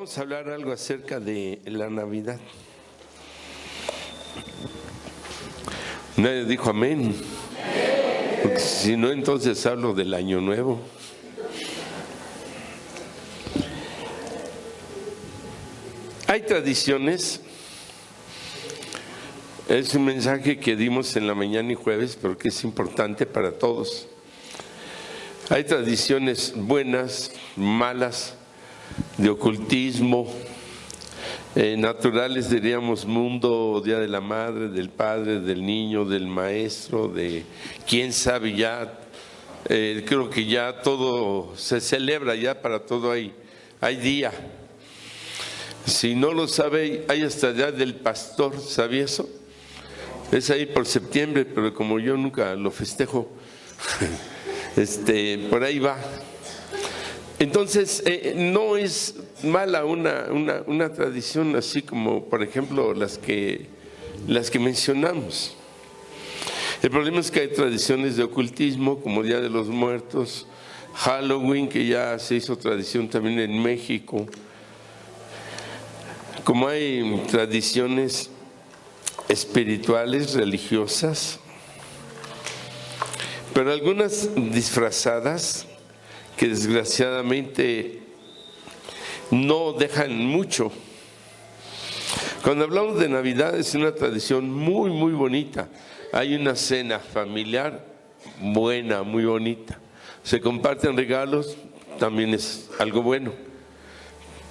vamos a hablar algo acerca de la Navidad. Nadie dijo amén. Porque si no, entonces hablo del Año Nuevo. Hay tradiciones. Es un mensaje que dimos en la mañana y jueves, pero que es importante para todos. Hay tradiciones buenas, malas, de ocultismo, naturales, diríamos, mundo, Día de la Madre, del Padre, del Niño, del Maestro, de quién sabe ya. Creo que ya todo se celebra, ya para todo hay día. Si no lo sabe, hay hasta Día del Pastor, ¿sabía eso? Es ahí por septiembre, pero como yo nunca lo festejo, por ahí va. Entonces, no es mala una tradición así como, por ejemplo, las que mencionamos. El problema es que hay tradiciones de ocultismo, como Día de los Muertos, Halloween, que ya se hizo tradición también en México. Como hay tradiciones espirituales, religiosas, pero algunas disfrazadas, que desgraciadamente no dejan mucho. Cuando hablamos de Navidad es una tradición muy, muy bonita. Hay una cena familiar buena, muy bonita. Se comparten regalos, también es algo bueno.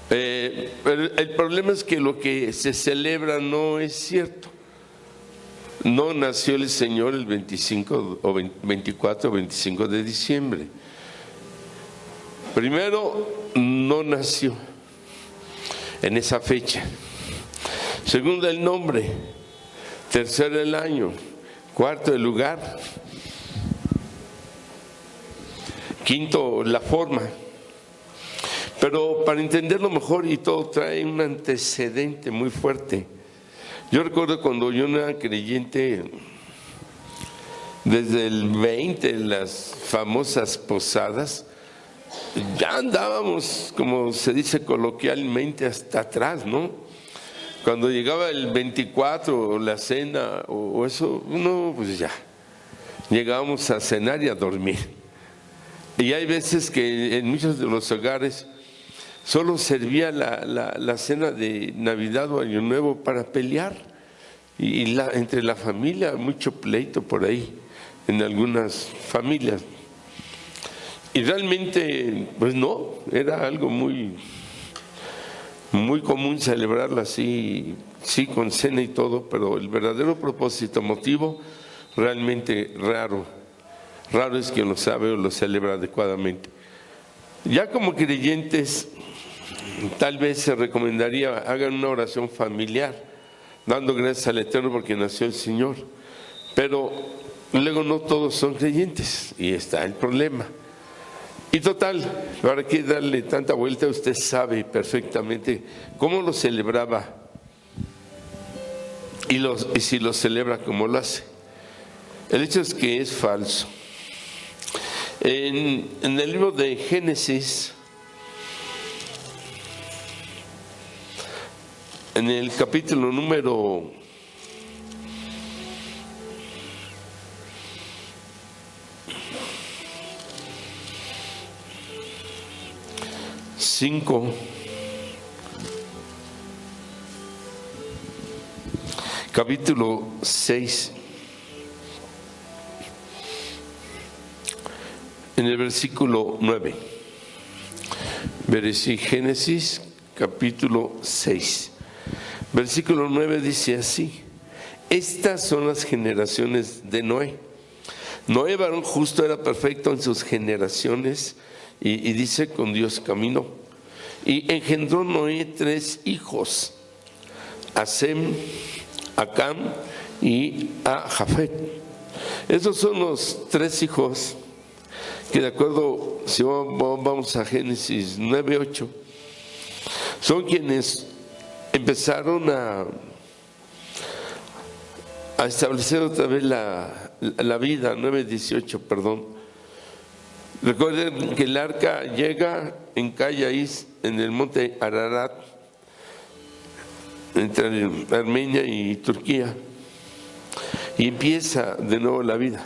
Pero el problema es que lo que se celebra no es cierto. No nació el Señor el 25 o 24 o 25 de diciembre. Primero, no nació en esa fecha. Segundo, el nombre. Tercero, el año. Cuarto, el lugar. Quinto, la forma. Pero para entenderlo mejor y todo trae un antecedente muy fuerte. Yo recuerdo cuando yo no era creyente, desde el 20, las famosas posadas, ya andábamos, como se dice coloquialmente, hasta atrás, ¿no? Cuando llegaba el 24, la cena o eso, no, pues ya, llegábamos a cenar y a dormir. Y hay veces que en muchos de los hogares solo servía la cena de Navidad o Año Nuevo para pelear. Y entre la familia, mucho pleito por ahí, en algunas familias. Y realmente, pues no, era algo muy, muy común celebrarla así, sí, con cena y todo, pero el verdadero propósito, motivo, realmente raro. Raro es quien lo sabe o lo celebra adecuadamente. Ya como creyentes, tal vez se recomendaría, hagan una oración familiar, dando gracias al Eterno porque nació el Señor. Pero luego no todos son creyentes y está el problema. Y total, ¿para qué darle tanta vuelta? Usted sabe perfectamente cómo lo celebraba y si lo celebra como lo hace. El hecho es que es falso. En el libro de Génesis, en el capítulo número 5, capítulo 6, en el versículo 9. Génesis capítulo 6, versículo 9 dice así: estas son las generaciones de Noé. Noé, varón justo, era perfecto en sus generaciones y dice, con Dios caminó. Y engendró Noé 3 hijos, a Sem, a Cam y a Jafet. Esos son los 3 hijos que, de acuerdo, si vamos a Génesis 9:8, son quienes empezaron a establecer otra vez la vida. 9:18, perdón. Recuerden que el arca llega encalla ahí en el monte Ararat, entre Armenia y Turquía, y empieza de nuevo la vida.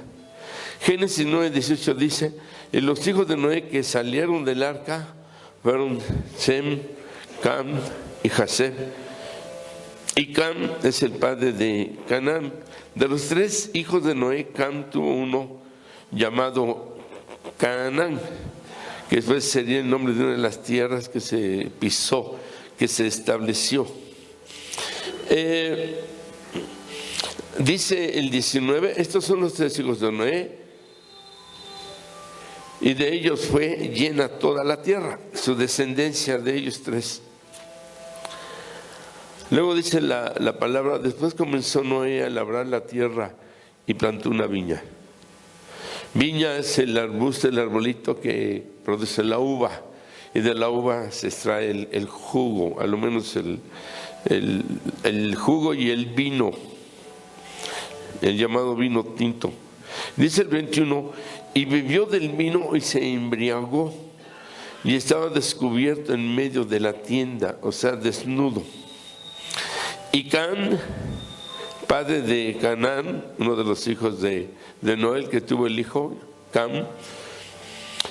Génesis 9:18 dice: y los hijos de Noé que salieron del arca fueron Sem, Cam y Jafet. Y Cam es el padre de Canaán. De los 3 hijos de Noé, Cam tuvo uno llamado Canaán, que después sería el nombre de una de las tierras que se pisó, que se estableció. Dice el 19: estos son los 3 hijos de Noé, y de ellos fue llena toda la tierra, su descendencia de ellos 3. Luego dice la palabra: después comenzó Noé a labrar la tierra y plantó una viña. Viña es el arbusto, el arbolito que produce la uva, y de la uva se extrae el jugo, a lo menos el jugo y el vino, el llamado vino tinto. Dice el 21: y bebió del vino y se embriagó, y estaba descubierto en medio de la tienda, o sea, desnudo. Y Cam, padre de Canaán, uno de los hijos de Noé, que tuvo el hijo Cam,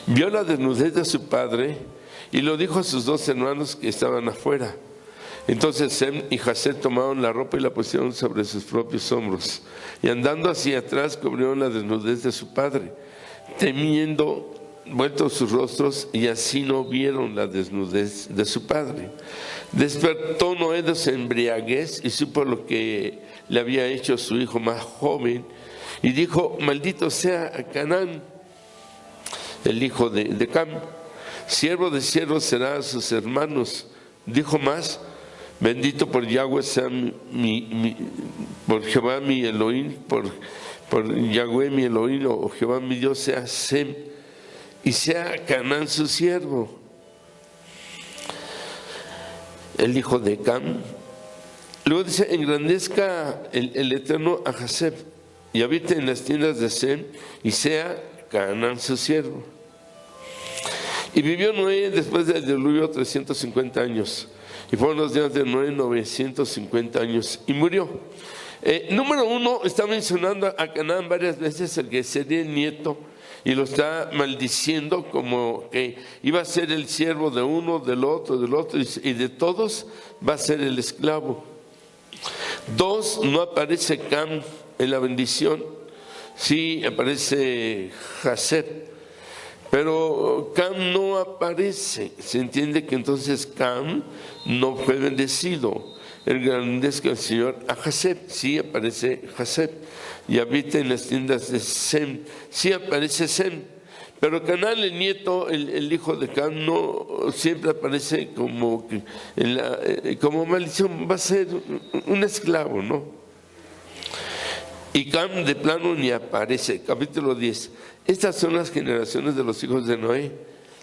vio la desnudez de su padre y lo dijo a sus 2 hermanos que estaban afuera. Entonces Sem y Jafet tomaron la ropa y la pusieron sobre sus propios hombros, y andando hacia atrás cubrieron la desnudez de su padre, temiendo vueltos sus rostros, y así no vieron la desnudez de su padre. Despertó Noé de su embriaguez y supo lo que le había hecho su hijo más joven, y dijo: maldito sea Canaán, el hijo de Cam, siervo de siervos será a sus hermanos. Dijo más: bendito por Yahweh sea por Jehová mi Elohim, por Yahweh mi Elohim, o Jehová mi Dios, sea Sem, y sea Canaán su siervo. El hijo de Cam. Luego dice: engrandezca el Eterno a Jafet, y habite en las tiendas de Sem, y sea Canaán su siervo. Y vivió Noé después del diluvio 350 años, y fueron los días de Noé 950 años, y murió. Número 1, está mencionando a Canaán varias veces, el que sería el nieto, y lo está maldiciendo como que iba a ser el siervo de uno, del otro, y de todos va a ser el esclavo. 2, no aparece Cam en la bendición, sí aparece Jafet, pero Cam no aparece. Se entiende que entonces Cam no fue bendecido. Engrandezca el Señor a Jafet, sí aparece Jafet, y habita en las tiendas de Sem, sí aparece Sem. Pero Canaán, el nieto, el hijo de Cam, no siempre aparece como como maldición, va a ser un esclavo, ¿no? Y Cam de plano ni aparece. Capítulo 10. Estas son las generaciones de los hijos de Noé: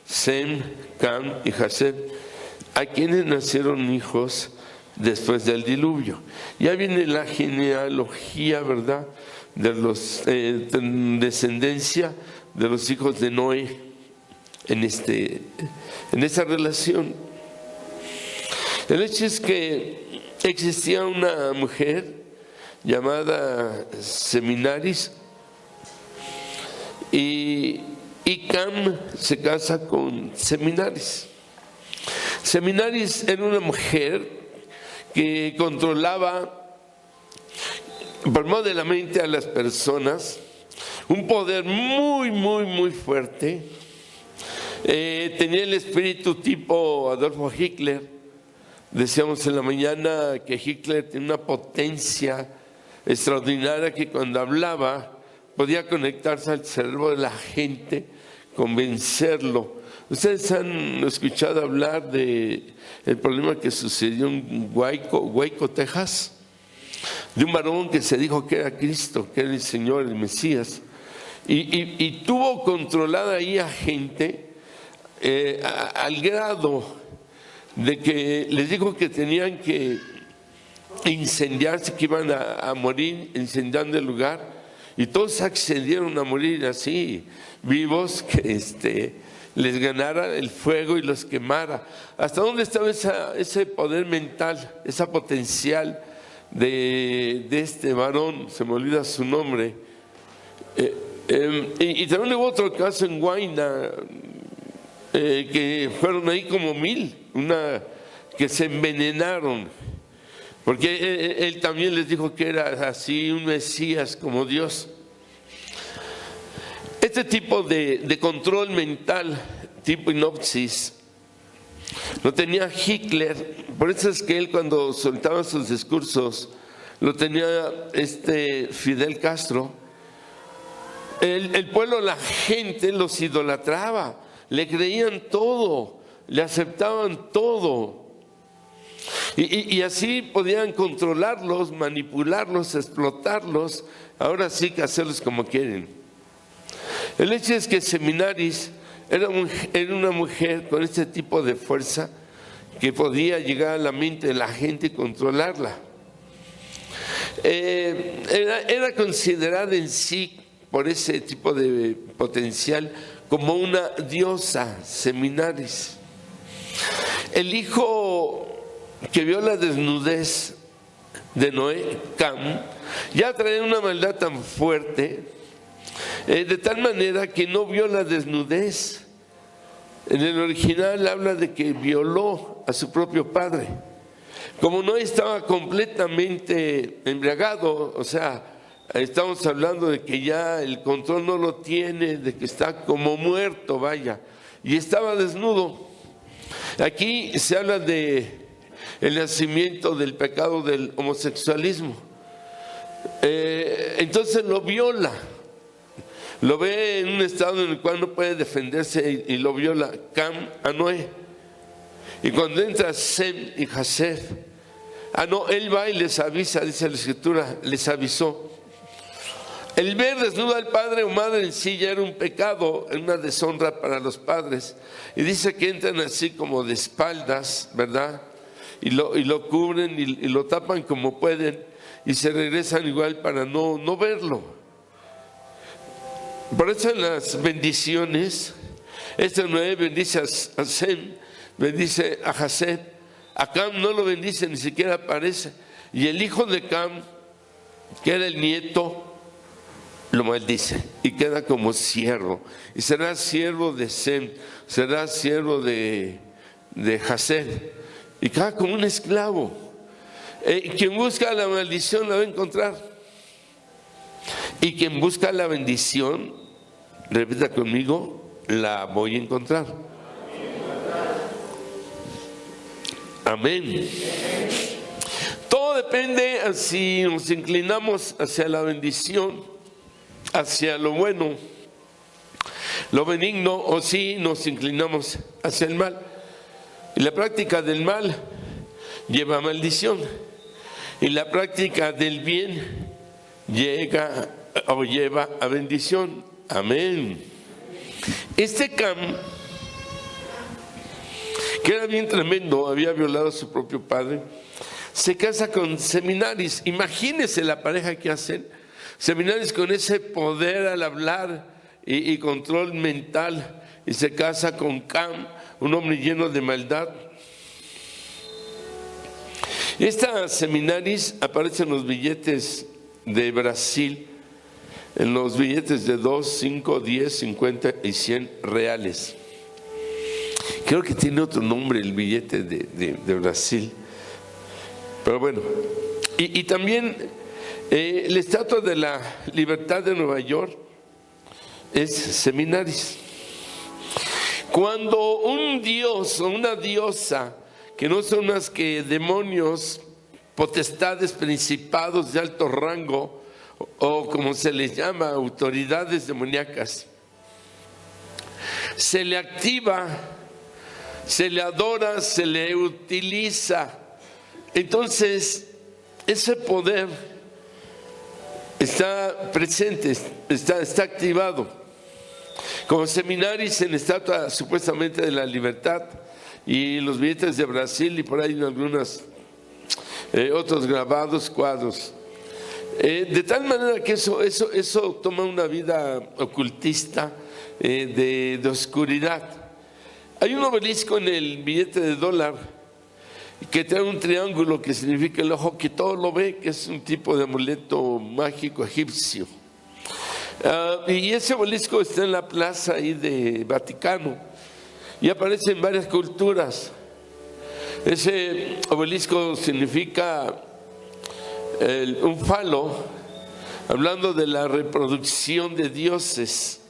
Sem, Cam y Jafet, a quienes nacieron hijos después del diluvio. Ya viene la genealogía, ¿verdad?, de los descendencia de los hijos de Noé en esa relación. El hecho es que existía una mujer llamada Seminaris, y Cam se casa con Seminaris. Seminaris era una mujer que controlaba por medio de la mente a las personas, un poder muy, muy, muy fuerte. Tenía el espíritu tipo Adolfo Hitler. Decíamos en la mañana que Hitler tenía una potencia extraordinaria, que cuando hablaba podía conectarse al cerebro de la gente, convencerlo. Ustedes han escuchado hablar de el problema que sucedió en Waco, Texas, de un varón que se dijo que era Cristo, que era el Señor, el Mesías, y tuvo controlada ahí a gente al grado de que les dijo que tenían que incendiarse, que iban a morir incendiando el lugar, y todos accedieron a morir así, vivos, que les ganara el fuego y los quemara. ¿Hasta dónde estaba ese poder mental, esa potencial de este varón? Se me olvida su nombre. Y también hubo otro caso en Huayna, que fueron ahí como 1000, que se envenenaron, porque él también les dijo que era así, un Mesías como Dios. Este tipo de control mental, tipo hipnosis, lo tenía Hitler. Por eso es que él, cuando soltaba sus discursos, lo tenía Fidel Castro. El pueblo, la gente los idolatraba, le creían todo, le aceptaban todo. Y así podían controlarlos, manipularlos, explotarlos, ahora sí que hacerlos como quieren. El hecho es que Seminaris era una mujer con este tipo de fuerza que podía llegar a la mente de la gente y controlarla. Era considerada en sí, por ese tipo de potencial, como una diosa, Seminaris. El hijo que vio la desnudez de Noé, Cam, ya traía una maldad tan fuerte, de tal manera que no vio la desnudez. En el original habla de que violó a su propio padre. Como Noé estaba completamente embriagado, o sea, estamos hablando de que ya el control no lo tiene, de que está como muerto, vaya, y estaba desnudo. Aquí se habla de el nacimiento del pecado del homosexualismo. Entonces lo viola, lo ve en un estado en el cual no puede defenderse y lo viola Cam a Noé. Y cuando entra Sem y Jafet, él va y les avisa, dice la escritura, les avisó. El ver desnudo al padre o madre en sí ya era un pecado, una deshonra para los padres. Y dice que entran así como de espaldas, ¿verdad? Y lo cubren y lo tapan como pueden y se regresan igual para no verlo. Por eso en las bendiciones, Noé bendice a Sem, bendice a Jafet, a Cam no lo bendice, ni siquiera aparece. Y el hijo de Cam, que era el nieto, lo maldice y queda como siervo. Y será siervo de Sem, será siervo de Jafet. Y queda como un esclavo. Quien busca la maldición la va a encontrar. Y quien busca la bendición, repita conmigo, la voy a encontrar. Amén. Todo depende si nos inclinamos hacia la bendición, hacia lo bueno, lo benigno, o si nos inclinamos hacia el mal. Y la práctica del mal lleva a maldición, y la práctica del bien lleva a bendición. Amén. Cam, que era bien tremendo, había violado a su propio padre, se casa con Seminaris. Imagínense la pareja que hacen. Seminaris con ese poder al hablar y control mental, y se casa con Cam, un hombre lleno de maldad. Esta Seminaris aparece en los billetes de Brasil, en los billetes de 2, 5, 10, 50 y 100 reales. Creo que tiene otro nombre el billete de Brasil, pero bueno. Y también la Estatua de la Libertad de Nueva York es Seminaris. Cuando un dios o una diosa, que no son más que demonios, potestades, principados de alto rango, o como se les llama, autoridades demoníacas, se le activa, se le adora, se le utiliza, entonces ese poder está presente, está activado. Como Seminaris en la Estatua supuestamente de la Libertad, y los billetes de Brasil, y por ahí algunos otros grabados, cuadros. De tal manera que eso toma una vida ocultista, de oscuridad. Hay un obelisco en el billete de $1 que trae un triángulo que significa el ojo que todo lo ve, que es un tipo de amuleto mágico egipcio. Y ese obelisco está en la plaza ahí de Vaticano y aparece en varias culturas. Ese obelisco significa un falo, hablando de la reproducción de dioses.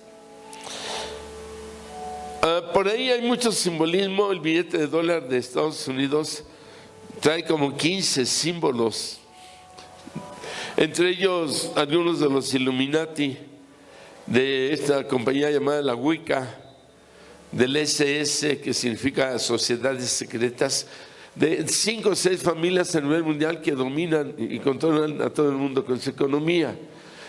Por ahí hay mucho simbolismo. El billete de $1 de Estados Unidos trae como 15 símbolos, entre ellos algunos de los Illuminati, de esta compañía llamada la Wicca, del SS, que significa sociedades secretas, de 5 o 6 familias a nivel mundial que dominan y controlan a todo el mundo con su economía.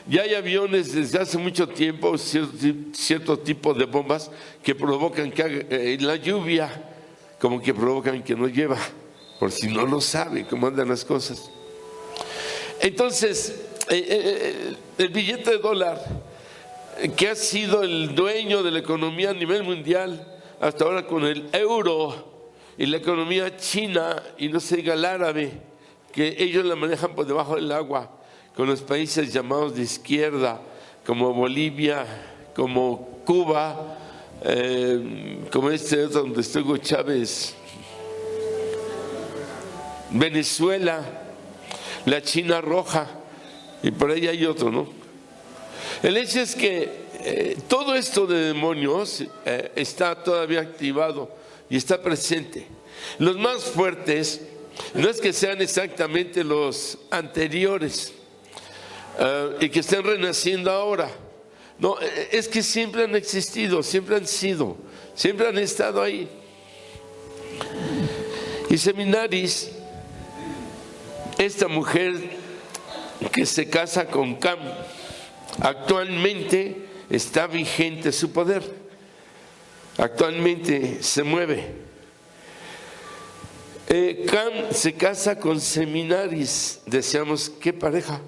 Ya hay aviones desde hace mucho tiempo, cierto tipo de bombas que provocan que la lluvia, como que provocan que no llueva, por si no lo sabe cómo andan las cosas. Entonces, el billete de $1, que ha sido el dueño de la economía a nivel mundial hasta ahora con el euro y la economía china, y no se diga el árabe, que ellos la manejan por debajo del agua, con los países llamados de izquierda, como Bolivia, como Cuba, como donde está Hugo Chávez, Venezuela, la China roja, y por ahí hay otro, ¿no? El hecho es que todo esto de demonios está todavía activado y está presente. Los más fuertes no es que sean exactamente los anteriores y que estén renaciendo ahora. No, es que siempre han existido, siempre han sido, siempre han estado ahí. Y Seminaris, esta mujer que se casa con Cam, actualmente está vigente su poder, actualmente se mueve. Cam se casa con Seminaris. Decíamos, ¿qué pareja?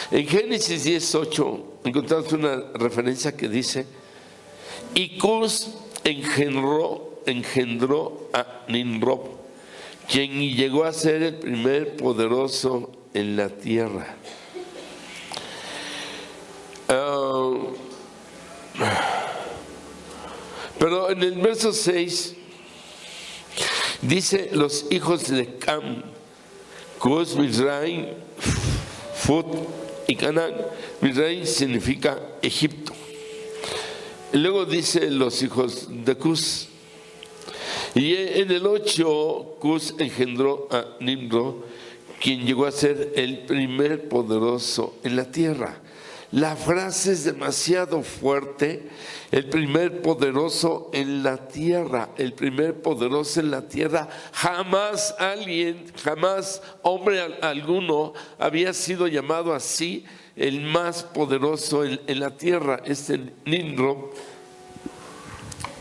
En Génesis 10:8 encontramos una referencia que dice: y Cus engendró a Nimrod, quien llegó a ser el primer poderoso en la tierra. Pero en el verso 6 dice: los hijos de Cam, Cus, Mizraim, Fut y Canaán. Mizraim significa Egipto. Y luego dice los hijos de Cus. Y en el 8, Cus engendró a Nimrod, quien llegó a ser el primer poderoso en la tierra. La frase es demasiado fuerte. El primer poderoso en la tierra, el primer poderoso en la tierra. Jamás hombre alguno había sido llamado así, el más poderoso en la tierra. Este Nimrod,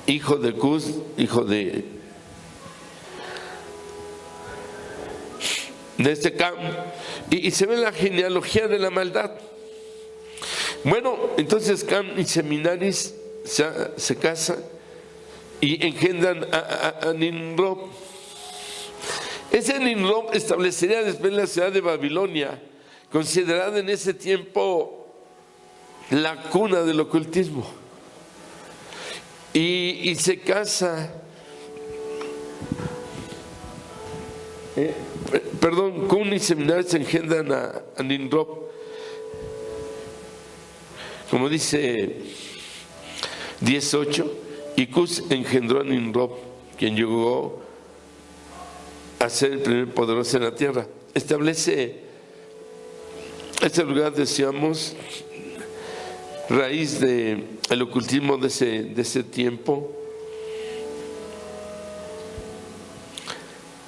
hijo de Cus, hijo de este Cam, y se ve la genealogía de la maldad. Bueno, entonces Cam y Seminaris se casan y engendran a Nimrod. Ese Nimrod establecería después la ciudad de Babilonia, considerada en ese tiempo la cuna del ocultismo. Y se casa, Cam y Seminaris engendran a Nimrod. Como dice 10:8, y Cus engendró a Nimrod, quien llegó a ser el primer poderoso en la tierra. Establece este lugar, decíamos, raíz del ocultismo de ese tiempo,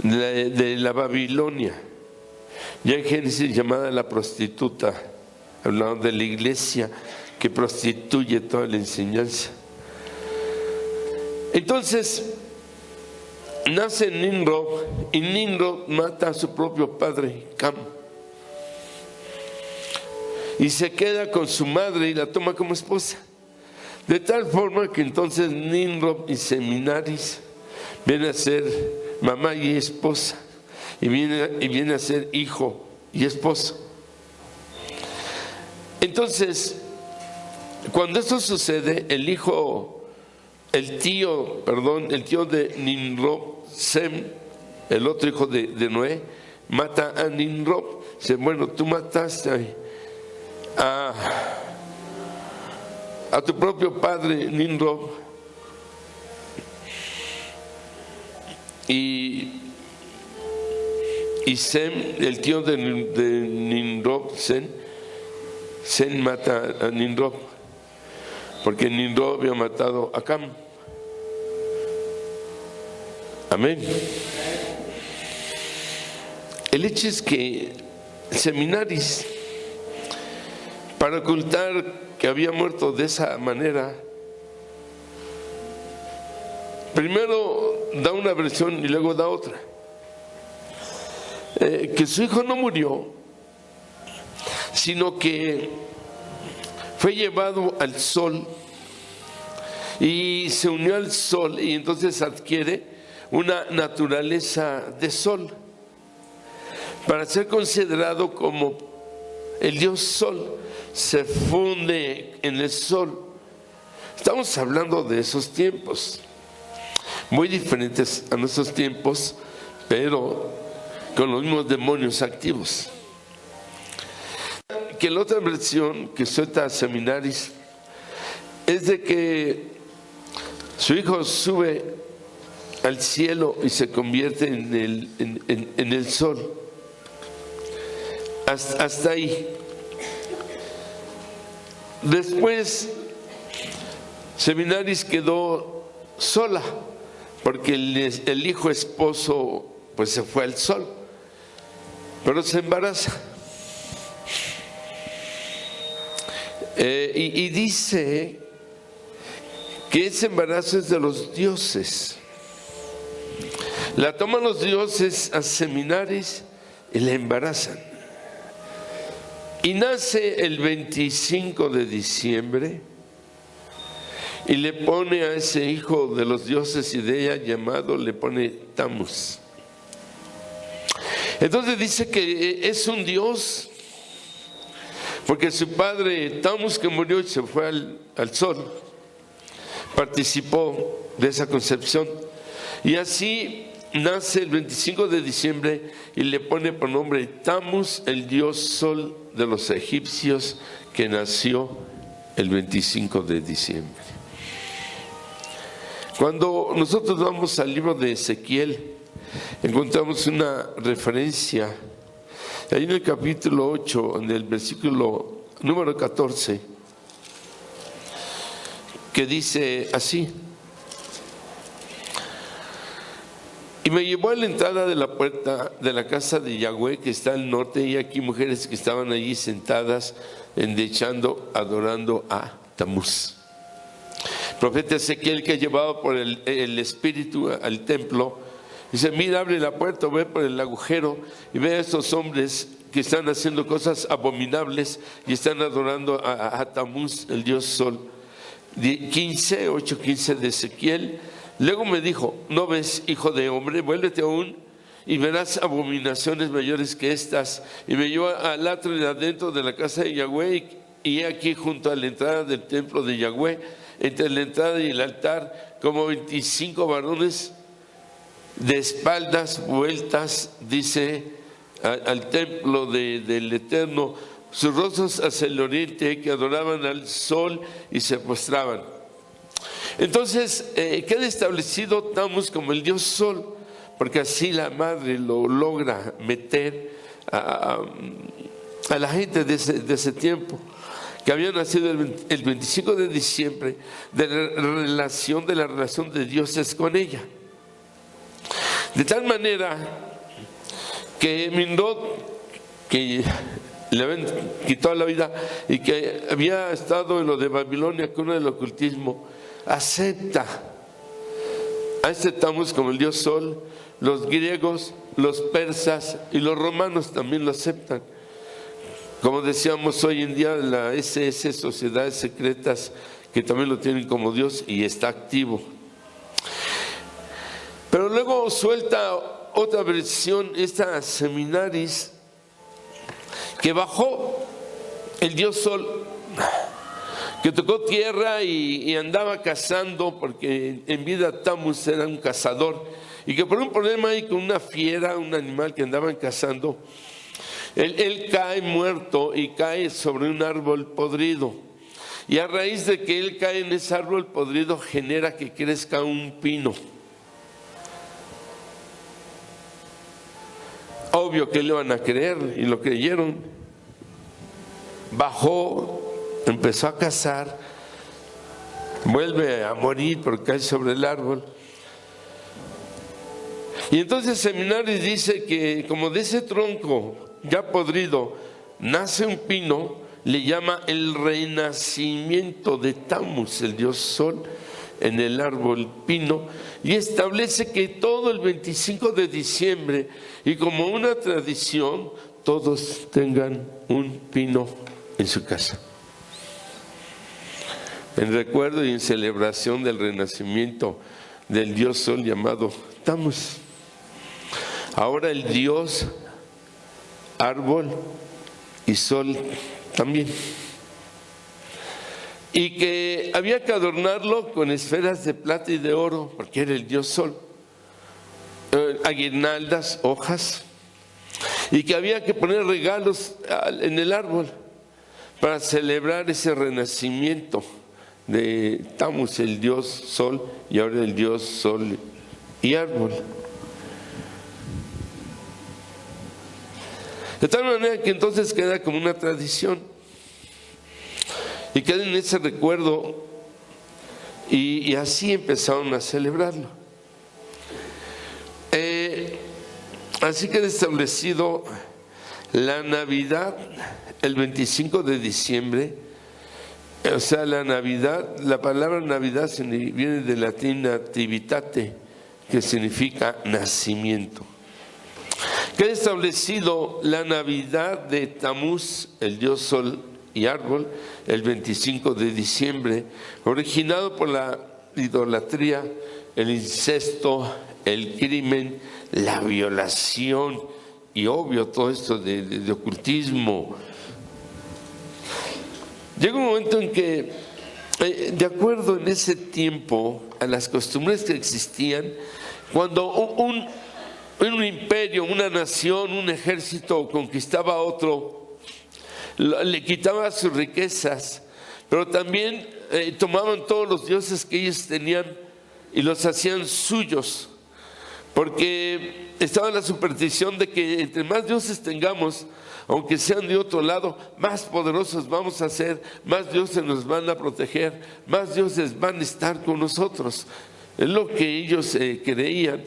de la Babilonia. Ya en Génesis llamada la prostituta, hablando de la iglesia que prostituye toda la enseñanza. Entonces nace Nimrod, y Nimrod mata a su propio padre Cam y se queda con su madre y la toma como esposa. De tal forma que entonces Nimrod y Seminaris viene a ser mamá y esposa, y viene a ser hijo y esposo. Entonces, cuando esto sucede, el tío de Nimrod, Sem, el otro hijo de Noé, mata a Nimrod. Dice, bueno, tú mataste a tu propio padre Nimrod, y Sem, el tío de Nimrod, Sem mata a Nimrod, porque Nimrod había matado a Cam. Amén. El hecho es que Seminaris, para ocultar que había muerto de esa manera, primero da una versión y luego da otra. Que su hijo no murió, sino que fue llevado al sol y se unió al sol, y entonces adquiere una naturaleza de sol para ser considerado como el dios sol. Se funde en el sol. Estamos hablando de esos tiempos muy diferentes a nuestros tiempos, pero con los mismos demonios activos. Que la otra versión que suelta Seminaris es de que su hijo sube al cielo y se convierte en el sol. Hasta ahí. Después Seminaris quedó sola, porque el hijo esposo pues se fue al sol, pero se embaraza. Y dice que ese embarazo es de los dioses. La toman los dioses a Seminaris y la embarazan. Y nace el 25 de diciembre y le pone a ese hijo de los dioses y de ella llamado, le pone Tammuz. Entonces dice que es un dios, porque su padre Tammuz, que murió y se fue al sol, participó de esa concepción. Y así nace el 25 de diciembre y le pone por nombre Tammuz, el dios sol de los egipcios, que nació el 25 de diciembre. Cuando nosotros vamos al libro de Ezequiel, encontramos una referencia ahí en el capítulo 8, en el versículo número 14, que dice así: y me llevó a la entrada de la puerta de la casa de Yahweh, que está al norte, y aquí mujeres que estaban allí sentadas, endechando, adorando a Tammuz. El profeta Ezequiel, que llevaba por el espíritu al templo, dice: mira, abre la puerta, ve por el agujero y ve a estos hombres que están haciendo cosas abominables y están adorando a Tammuz, el dios sol. 8:15 de Ezequiel. Luego me dijo: ¿no ves, hijo de hombre? Vuélvete aún y verás abominaciones mayores que estas. Y me llevó al atrio de adentro de la casa de Yahweh, y aquí junto a la entrada del templo de Yahweh, entre la entrada y el altar, como 25 varones de espaldas vueltas, dice, al templo del Eterno, sus rostros hacia el oriente, que adoraban al sol y se postraban. Entonces queda establecido Tammuz como el dios sol, porque así la madre lo logra meter a la gente de ese tiempo, que había nacido el 25 de diciembre, de la relación de dioses con ella. De tal manera que Nimrod, que le habían quitado la vida y que había estado en lo de Babilonia, con el ocultismo, acepta a este Tammuz como el dios sol. Los griegos, los persas y los romanos también lo aceptan. Como decíamos hoy en día, la SS, Sociedades Secretas que también lo tienen como Dios y está activo. Pero luego suelta otra versión, esta Seminaris, que bajó el dios Sol, que tocó tierra y andaba cazando, porque en vida Tammuz era un cazador, y que por un problema ahí con una fiera, un animal que andaban cazando, él cae muerto y cae sobre un árbol podrido. Y a raíz de que él cae en ese árbol podrido, genera que crezca un pino. Obvio que le van a creer, y lo creyeron. Bajó, empezó a cazar, vuelve a morir porque cae sobre el árbol. Y entonces Seminaris dice que como de ese tronco ya podrido nace un pino, le llama el renacimiento de Tammuz, el dios Sol, en el árbol pino, y establece que todo el 25 de diciembre, y como una tradición, todos tengan un pino en su casa, en recuerdo y en celebración del renacimiento del dios Sol llamado Tammuz. Ahora el dios árbol y sol también. Y que había que adornarlo con esferas de plata y de oro, porque era el dios Sol, aguinaldas, hojas, y que había que poner regalos en el árbol para celebrar ese renacimiento de Tammuz, el dios Sol, y ahora el dios Sol y árbol. De tal manera que entonces queda como una tradición y queda en ese recuerdo, y así empezaron a celebrarlo. Así queda establecido la Navidad el 25 de diciembre. O sea, la Navidad, la palabra Navidad viene del latín nativitate, que significa nacimiento. Queda establecido la Navidad de Tammuz, el dios Sol y árbol, el 25 de diciembre, originado por la idolatría, el incesto, el crimen, la violación y obvio todo esto de ocultismo. Llega un momento en que, de acuerdo en ese tiempo a las costumbres que existían, cuando un imperio, una nación, un ejército conquistaba a otro, le quitaba sus riquezas, pero también tomaban todos los dioses que ellos tenían y los hacían suyos, porque estaba la superstición de que entre más dioses tengamos, aunque sean de otro lado, más poderosos vamos a ser, más dioses nos van a proteger, más dioses van a estar con nosotros. Es lo que ellos creían.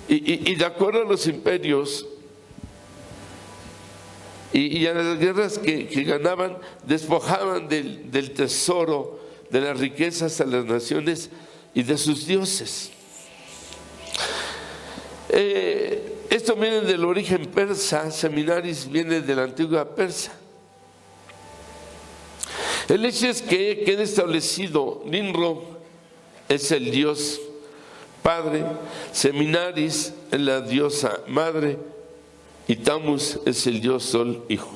Y de acuerdo a los imperios y a las guerras que ganaban, despojaban del tesoro, de las riquezas a las naciones y de sus dioses. Esto viene del origen persa. Seminaris viene de la antigua Persa. El hecho es que queda establecido: Nimrod es el dios padre, Seminaris es la diosa madre, y Tammuz es el dios Sol hijo.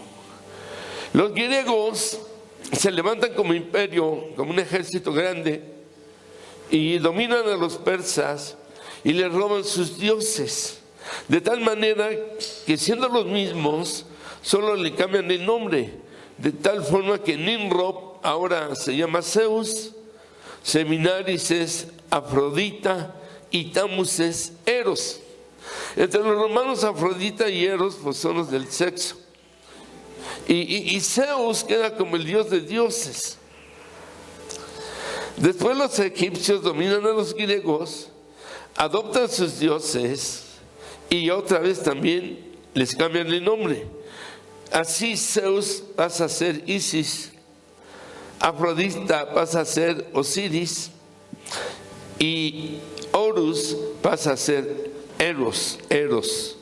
Los griegos se levantan como imperio, como un ejército grande, y dominan a los persas y les roban sus dioses, de tal manera que, siendo los mismos, solo le cambian el nombre, de tal forma que Nimrod ahora se llama Zeus, Seminaris es Afrodita y Tammuz es Eros. Entre los romanos, Afrodita y Eros pues son los del sexo, y Zeus queda como el dios de dioses. Después los egipcios dominan a los griegos, adoptan sus dioses y otra vez también les cambian el nombre. Así Zeus pasa a ser Isis, Afrodita pasa a ser Osiris, y Horus pasa a ser Eros,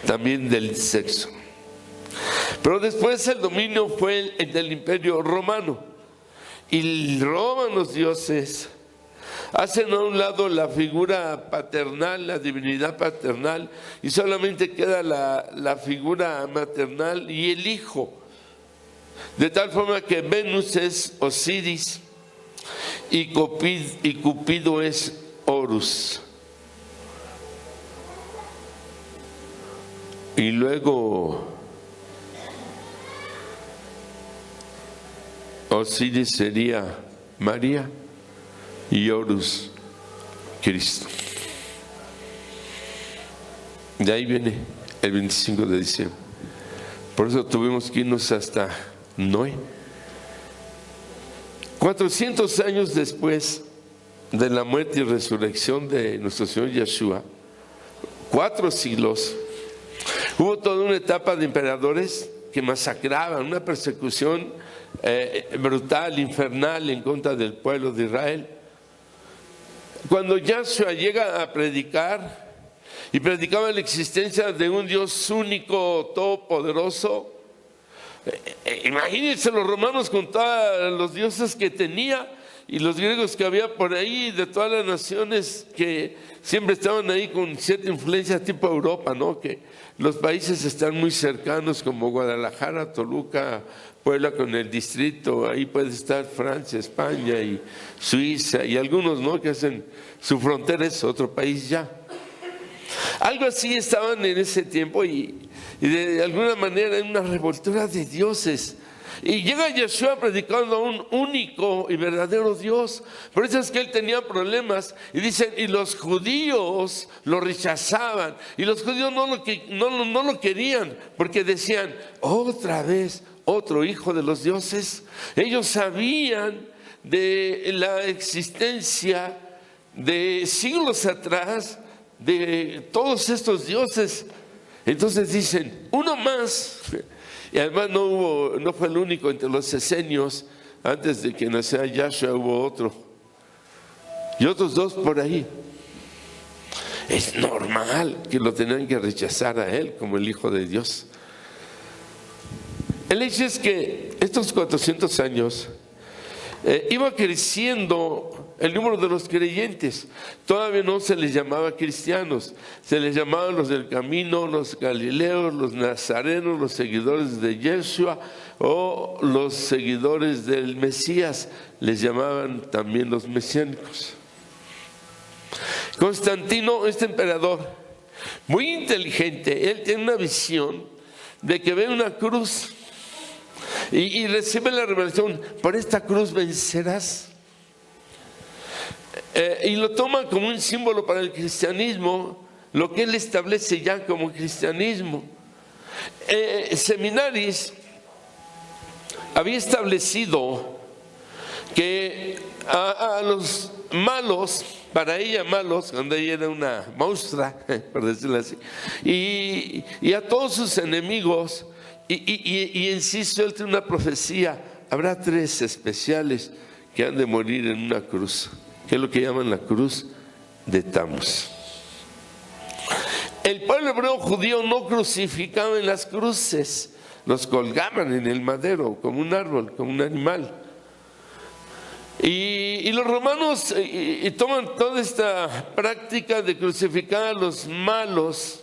también del sexo. Pero después el dominio fue el del Imperio Romano, y roban los dioses. Hacen a un lado la figura paternal, la divinidad paternal, y solamente queda la figura maternal y el hijo. De tal forma que Venus es Osiris y Cupido es Horus. Y luego Osiris sería María y Horus, Cristo. De ahí viene el 25 de diciembre. Por eso tuvimos que irnos hasta Noé. 400 años después de la muerte y resurrección de nuestro Señor Yeshua, 4 siglos, hubo toda una etapa de emperadores que masacraban, una persecución brutal, infernal en contra del pueblo de Israel. Cuando Yahshua llega a predicar y predicaba la existencia de un Dios único, todopoderoso, imagínense los romanos con todos los dioses que tenía y los griegos que había por ahí, de todas las naciones que siempre estaban ahí con cierta influencia tipo Europa, ¿no? Que los países están muy cercanos como Guadalajara, Toluca, Puebla con el distrito, ahí puede estar Francia, España y Suiza y algunos, ¿no? Que hacen su frontera es otro país ya. Algo así estaban en ese tiempo y de alguna manera en una revoltura de dioses. Y llega Yeshua predicando a un único y verdadero Dios. Por eso es que él tenía problemas. Y dicen, y los judíos lo rechazaban. Y los judíos no lo querían, porque decían, otra vez, otro hijo de los dioses. Ellos sabían de la existencia de siglos atrás de todos estos dioses. Entonces dicen, uno más. Y además no fue el único entre los esenios. Antes de que naciera Yahshua hubo otro y otros 2 por ahí. Es normal que lo tenían que rechazar a él como el Hijo de Dios. El hecho es que estos 400 años iba creciendo el número de los creyentes. Todavía no se les llamaba cristianos, se les llamaban los del camino, los galileos, los nazarenos, los seguidores de Yeshua o los seguidores del Mesías. Les llamaban también los mesiánicos. Constantino, este emperador, muy inteligente, él tiene una visión de que ve una cruz y recibe la revelación, por esta cruz vencerás. Y lo toma como un símbolo para el cristianismo, lo que él establece ya como cristianismo. Seminaris había establecido que a los malos, para ella malos, cuando ella era una monstrua, por decirlo así, y a todos sus enemigos, y insisto, él tiene una profecía, habrá 3 especiales que han de morir en una cruz, que es lo que llaman la cruz de Tamuz. El pueblo hebreo judío no crucificaba en las cruces, los colgaban en el madero como un árbol, como un animal. Y los romanos toman toda esta práctica de crucificar a los malos,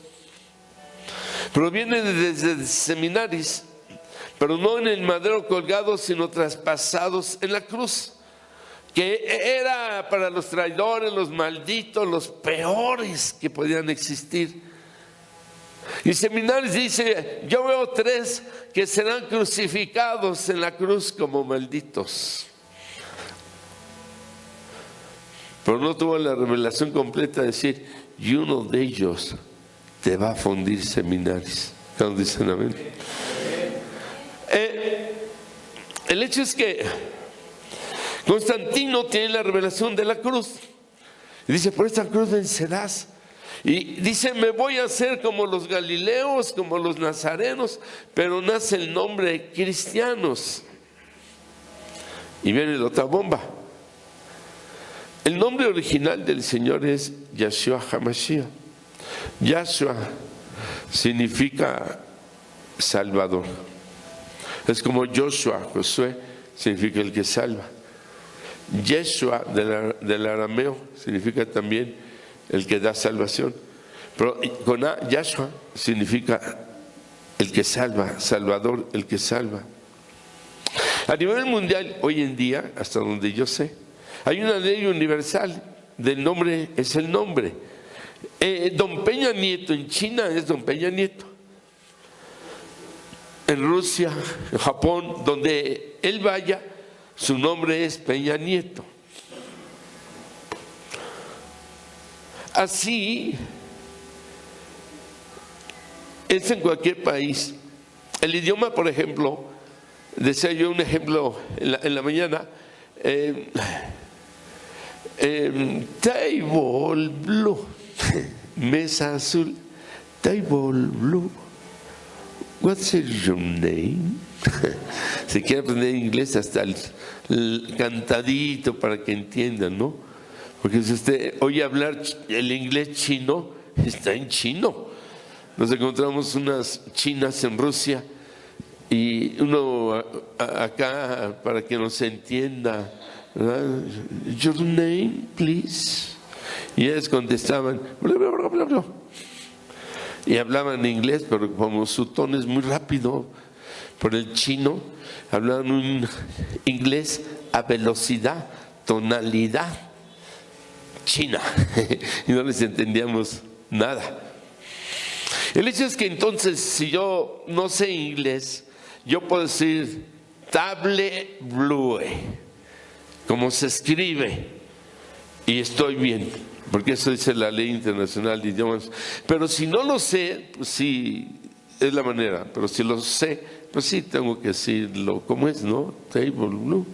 proviene desde Seminaris, pero no en el madero colgado, sino traspasados en la cruz, que era para los traidores, los malditos, los peores que podían existir. Y Seminaris dice, yo veo 3 que serán crucificados en la cruz como malditos. Pero no tuvo la revelación completa de decir, y uno de ellos te va a fundir, Seminaris. ¿Cuándo dicen amén? El hecho es que Constantino tiene la revelación de la cruz. Y dice, por esta cruz vencerás. Y dice, me voy a hacer como los galileos, como los nazarenos, pero nace el nombre cristianos. Y viene la otra bomba. El nombre original del Señor es Yeshua HaMashiach. Yahshua significa Salvador. Es como Joshua, Josué, significa el que salva. Yeshua del arameo significa también el que da salvación. Pero con A, Yahshua significa el que salva, Salvador, el que salva. A nivel mundial, hoy en día, hasta donde yo sé, hay una ley universal del nombre, es el nombre. Don Peña Nieto en China es Don Peña Nieto. En Rusia, en Japón, donde él vaya, su nombre es Peña Nieto. Así es en cualquier país. El idioma, por ejemplo, decía yo un ejemplo en la mañana, table blue, mesa azul, table blue, what's your name? Si quiere aprender inglés, hasta el cantadito para que entiendan, ¿no? Porque si usted oye hablar el inglés chino, está en chino. Nos encontramos unas chinas en Rusia y uno acá, para que nos entienda, ¿verdad? Your name, please. Y ellos contestaban, bla, bla, bla, bla, bla. Y hablaban inglés, pero como su tono es muy rápido, por el chino, hablaban un inglés a velocidad, tonalidad china, y no les entendíamos nada. El hecho es que entonces, si yo no sé inglés, yo puedo decir table blue, como se escribe, y estoy bien, porque eso dice la Ley Internacional de Idiomas. Pero si no lo sé, pues sí, es la manera. Pero si lo sé, pues sí, tengo que decirlo como es, ¿no? Table blue.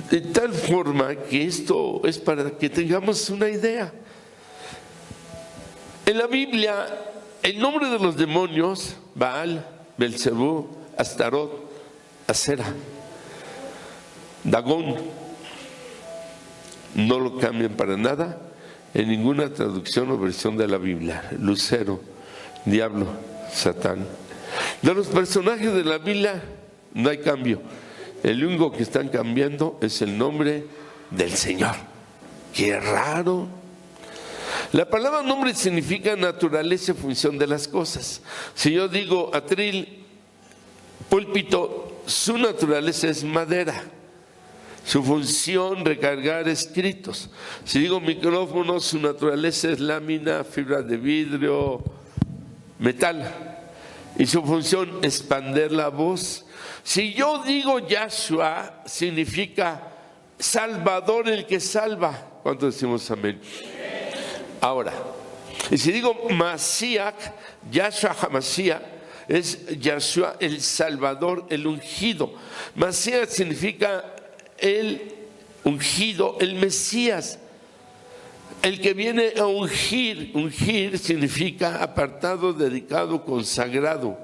De tal forma que esto es para que tengamos una idea. En la Biblia, el nombre de los demonios, Baal, Belcebú, Astarot, Asera, Dagón, no lo cambian para nada en ninguna traducción o versión de la Biblia. Lucero, diablo, Satán. De los personajes de la Biblia no hay cambio. El único que están cambiando es el nombre del Señor. ¡Qué raro! La palabra nombre significa naturaleza y función de las cosas. Si yo digo atril, púlpito, su naturaleza es madera. Su función, recargar escritos. Si digo micrófono, su naturaleza es lámina, fibra de vidrio, metal. Y su función, expander la voz. Si yo digo Yahshua, significa Salvador, el que salva. ¿Cuánto decimos amén? Ahora, y si digo Mashiach, Yahshua HaMashiach, es Yahshua el Salvador, el ungido. Mashiach significa el ungido, el Mesías, el que viene a ungir. Ungir significa apartado, dedicado, consagrado.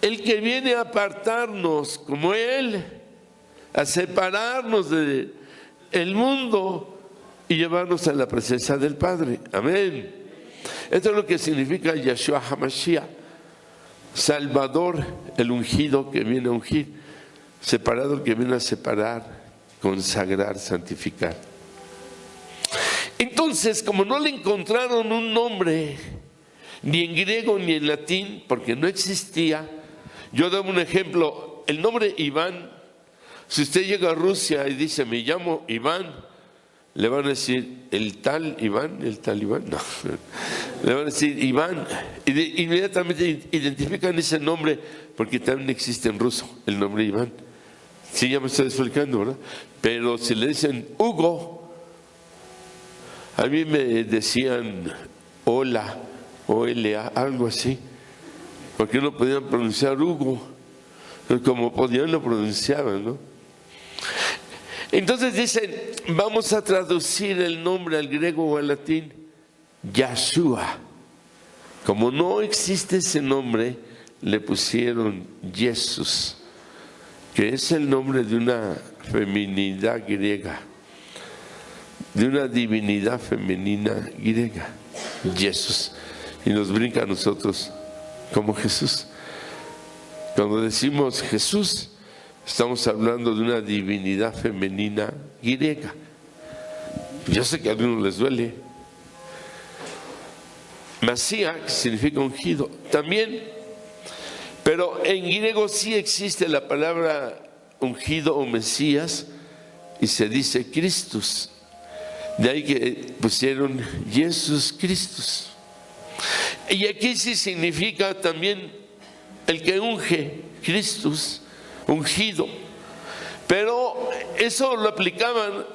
El que viene a apartarnos como Él, a separarnos del mundo y llevarnos a la presencia del Padre. Amén. Esto es lo que significa Yahshua HaMashiach, Salvador, el ungido que viene a ungir, separado, el que viene a separar, consagrar, santificar. Entonces, como no le encontraron un nombre ni en griego ni en latín, porque no existía, yo doy un ejemplo. El nombre Iván, si usted llega a Rusia y dice me llamo Iván, le van a decir el tal Iván, no, le van a decir Iván, y inmediatamente identifican ese nombre, porque también existe en ruso el nombre Iván. Sí, ya me estoy explicando, ¿verdad? Pero si le dicen Hugo, a mí me decían hola, O-L-A, algo así, porque no podían pronunciar Hugo, como podían lo pronunciaban, ¿no? Entonces dicen, vamos a traducir el nombre al griego o al latín, Yahshua. Como no existe ese nombre, le pusieron Jesús, que es el nombre de una feminidad griega, de una divinidad femenina griega, Jesús. Y nos brinca a nosotros como Jesús. Cuando decimos Jesús, estamos hablando de una divinidad femenina griega. Yo sé que a algunos les duele. Masía, que significa ungido, también. Pero en griego sí existe la palabra ungido o Mesías y se dice Christus. De ahí que pusieron Jesús Christus. Y aquí sí significa también el que unge, Christus, ungido. Pero eso lo aplicaban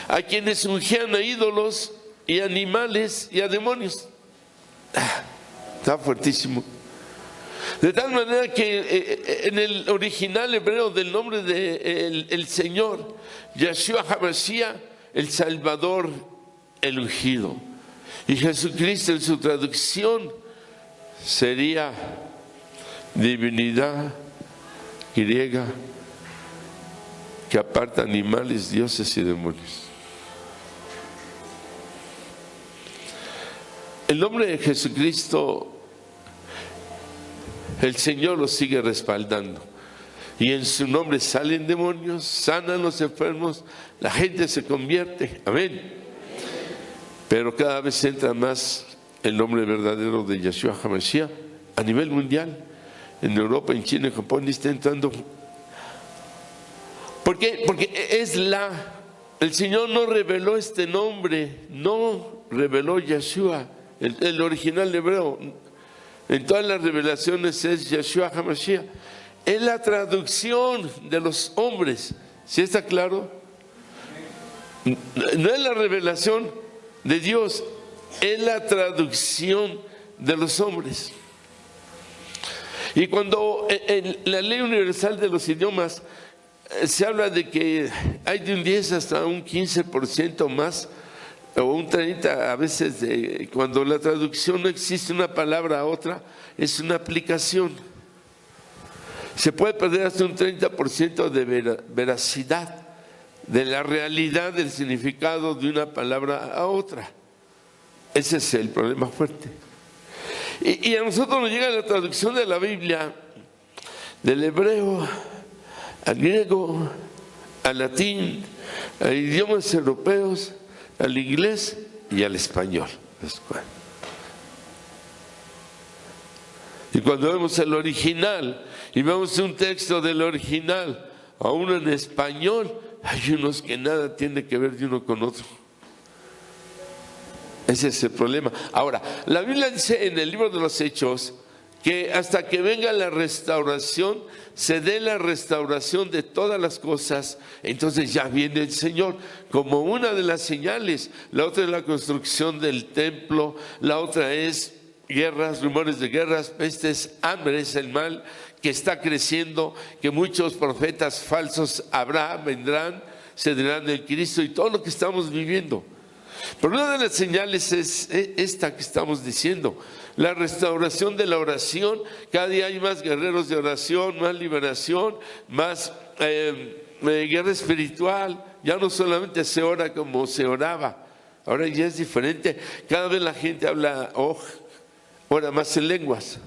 a quienes ungían a ídolos y animales y a demonios. Está fuertísimo. De tal manera que en el original hebreo del nombre de el Señor, Yeshua HaMashiach, el Salvador, el ungido. Y Jesucristo en su traducción sería divinidad griega que aparta animales, dioses y demonios. El nombre de Jesucristo, el Señor lo sigue respaldando. Y en su nombre salen demonios, sanan los enfermos, la gente se convierte. Amén. Pero cada vez entra más el nombre verdadero de Yeshua HaMashiach a nivel mundial. En Europa, en China, en Japón, está entrando. ¿Por qué? Porque el Señor no reveló este nombre, no reveló Yeshua, el original hebreo. En todas las revelaciones es Yeshua HaMashiach. Es la traducción de los hombres. ¿Sí está claro? No es la revelación de Dios, es la traducción de los hombres. Y cuando en la ley universal de los idiomas se habla de que hay de un 10 hasta un 15% más, o un 30% a veces, cuando la traducción no existe una palabra a otra, es una aplicación. Se puede perder hasta un 30% de veracidad, de la realidad del significado de una palabra a otra. Ese es el problema fuerte. Y a nosotros nos llega la traducción de la Biblia del hebreo al griego, al latín, a idiomas europeos, al inglés y al español. Y cuando vemos el original y vemos un texto del original, aún en español, hay unos que nada tiene que ver de uno con otro. Ese es el problema. Ahora, la Biblia dice en el libro de los Hechos que hasta que venga la restauración, se dé la restauración de todas las cosas, entonces ya viene el Señor como una de las señales. La otra es la construcción del templo, la otra es guerras, rumores de guerras, pestes, hambre, es el mal que está creciendo, que muchos profetas falsos habrá, vendrán, se dirán del Cristo y todo lo que estamos viviendo. Pero una de las señales es esta que estamos diciendo, la restauración de la oración. Cada día hay más guerreros de oración, más liberación, más guerra espiritual. Ya no solamente se ora como se oraba, ahora ya es diferente. Cada vez la gente ora más en lenguas.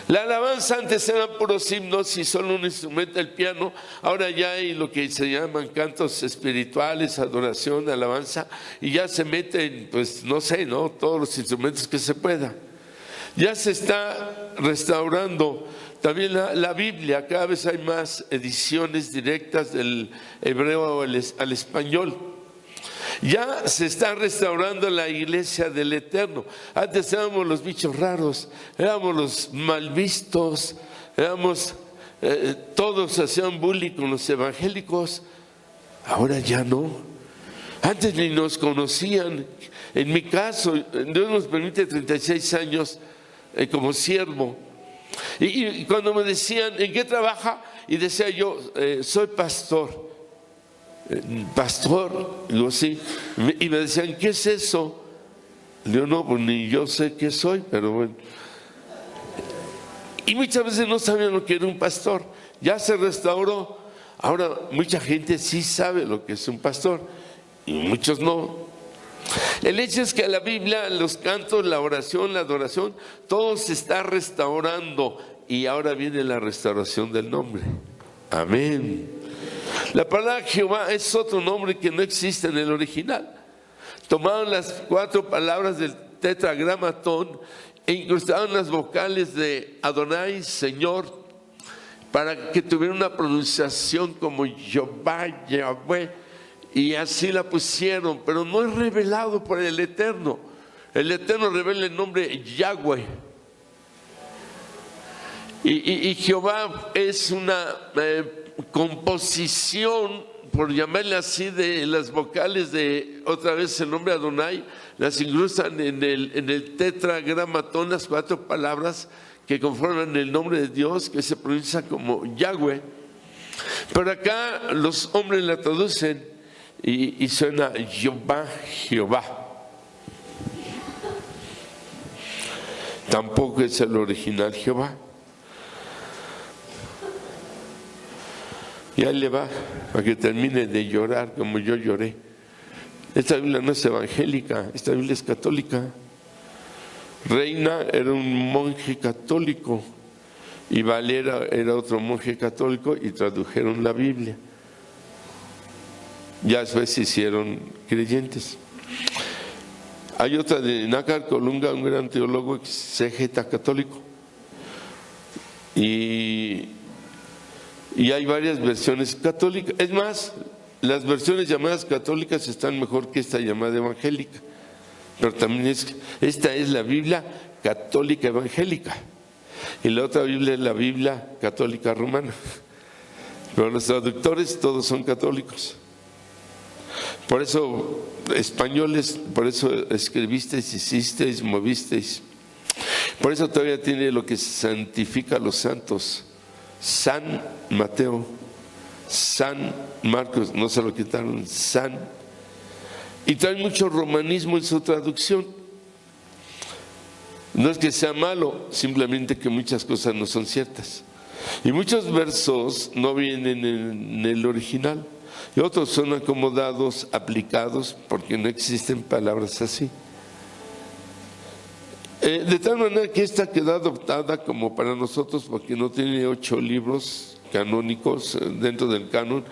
La alabanza antes eran puros himnos y solo un instrumento, el piano. Ahora ya hay lo que se llaman cantos espirituales, adoración, alabanza, y ya se meten, pues no sé, todos los instrumentos que se pueda. Ya se está restaurando también la Biblia. Cada vez hay más ediciones directas del hebreo al español. Ya se está restaurando la iglesia del Eterno. Antes éramos los bichos raros, éramos los mal vistos, todos hacían bullying con los evangélicos. Ahora ya no. Antes ni nos conocían. En mi caso, Dios nos permite 36 años como siervo. Y cuando me decían, ¿en qué trabaja? Y decía yo, soy pastor. Pastor, digo sí, y me decían, ¿qué es eso? Digo, no, pues ni yo sé qué soy, pero bueno. Y muchas veces no sabían lo que era un pastor. Ya se restauró. Ahora mucha gente sí sabe lo que es un pastor y muchos no. El hecho es que la Biblia, los cantos, la oración, la adoración, todo se está restaurando y ahora viene la restauración del nombre. Amén. La palabra Jehová es otro nombre que no existe en el original. Tomaron las 4 palabras del tetragramatón e incrustaron las vocales de Adonai, Señor, para que tuviera una pronunciación como Jehová, Yahweh, y así la pusieron, pero no es revelado por el Eterno. El Eterno revela el nombre Yahweh. Y Jehová es una composición, por llamarle así, de las vocales de, otra vez el nombre Adonai, las incrustan en el tetragramatón, las 4 palabras que conforman el nombre de Dios, que se pronuncia como Yahweh. Pero acá los hombres la traducen y suena Jehová, Jehová. Tampoco es el original Jehová. Y ahí le va, para que termine de llorar como yo lloré. Esta Biblia no es evangélica, esta Biblia es católica. Reina era un monje católico y Valera era otro monje católico y tradujeron la Biblia. Ya después se hicieron creyentes. Hay otra de Nácar Colunga, un gran teólogo exégeta católico. Y hay varias versiones católicas. Es más, las versiones llamadas católicas están mejor que esta llamada evangélica. Pero también esta es la Biblia católica evangélica. Y la otra Biblia es la Biblia católica romana. Pero los traductores todos son católicos. Por eso, españoles, por eso escribisteis, hicisteis, movisteis. Por eso todavía tiene lo que santifica a los santos. San Mateo, San Marcos, no se lo quitaron, San. Y trae mucho romanismo en su traducción. No es que sea malo, simplemente que muchas cosas no son ciertas. Y muchos versos no vienen en el original. Y otros son acomodados, aplicados, porque no existen palabras así. De tal manera que esta quedó adoptada como para nosotros, porque no tiene 8 libros canónicos dentro del canon,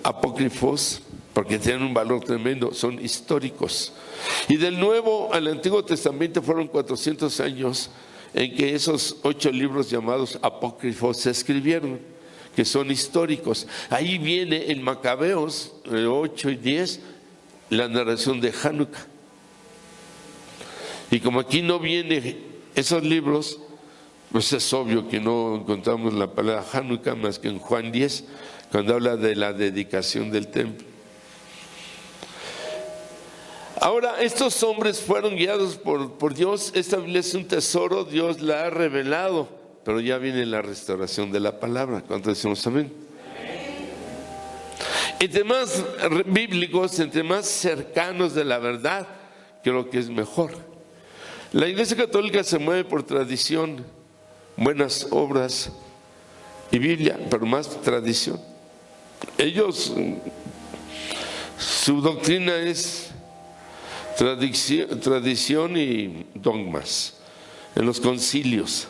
apócrifos, porque tienen un valor tremendo, son históricos. Y del Nuevo al Antiguo Testamento fueron 400 años en que esos 8 libros llamados apócrifos se escribieron, que son históricos. Ahí viene en Macabeos 8 y 10 la narración de Hanukkah. Y como aquí no vienen esos libros, pues es obvio que no encontramos la palabra Hanukkah más que en Juan 10, cuando habla de la dedicación del templo. Ahora, estos hombres fueron guiados por Dios. Esta Biblia es un tesoro, Dios la ha revelado, pero ya viene la restauración de la palabra. ¿Cuánto decimos amén? Entre más bíblicos, entre más cercanos de la verdad, creo que es mejor. La Iglesia Católica se mueve por tradición, buenas obras y Biblia, pero más tradición. Ellos, su doctrina es tradición y dogmas en los concilios.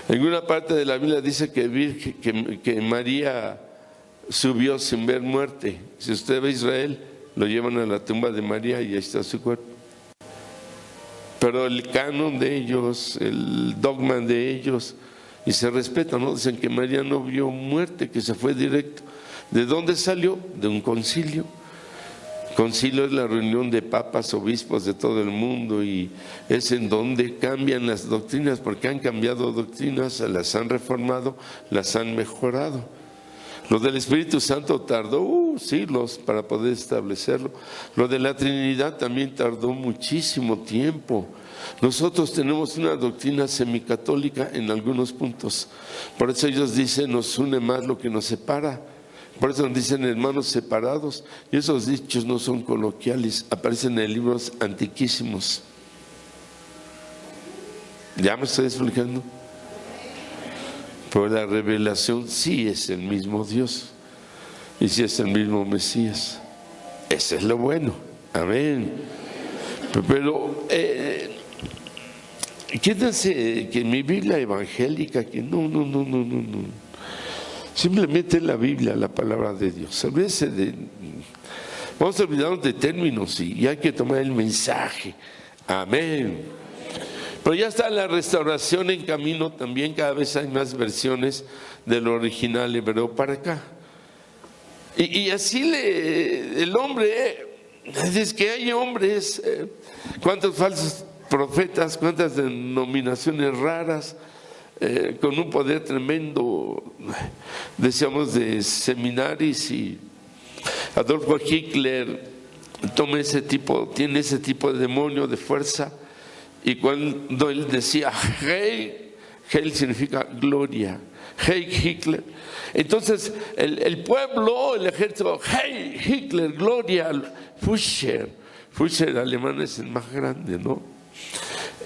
En una parte de la Biblia dice que María subió sin ver muerte. Si usted ve a Israel, lo llevan a la tumba de María y ahí está su cuerpo. Pero el canon de ellos, el dogma de ellos, y se respeta, ¿no? Dicen que María no vio muerte, que se fue directo. ¿De dónde salió? De un concilio. Concilio es la reunión de papas, obispos de todo el mundo, y es en donde cambian las doctrinas, porque han cambiado doctrinas, las han reformado, las han mejorado. Lo del Espíritu Santo tardó siglos para poder establecerlo. Lo de la Trinidad también tardó muchísimo tiempo. Nosotros tenemos una doctrina semicatólica en algunos puntos. Por eso ellos dicen, nos une más lo que nos separa. Por eso nos dicen hermanos separados. Y esos dichos no son coloquiales, aparecen en libros antiquísimos. ¿Ya me estoy explicando? Pero la revelación sí es el mismo Dios y sí es el mismo Mesías. Eso es lo bueno. Amén. Pero quédense que mi Biblia evangélica, que no. Simplemente la Biblia, la palabra de Dios. Vamos a olvidarnos de términos y hay que tomar el mensaje. Amén. Pero ya está la restauración en camino también, cada vez hay más versiones del original hebreo para acá. Y así el hombre, es que hay hombres, cuántos falsos profetas, cuántas denominaciones raras, con un poder tremendo, decíamos de seminaris, y Adolfo Hitler tiene ese tipo de demonio de fuerza, y cuando él decía Heil significa gloria, Heil Hitler, entonces el pueblo, el ejército, Heil Hitler, gloria, Führer alemán es el más grande, ¿no?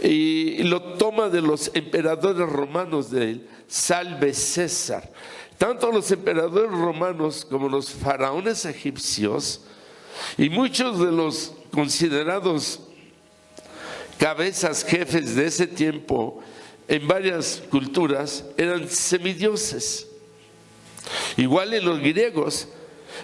Y lo toma de los emperadores romanos del Salve César. Tanto los emperadores romanos como los faraones egipcios y muchos de los considerados cabezas, jefes de ese tiempo en varias culturas eran semidioses. Igual en los griegos,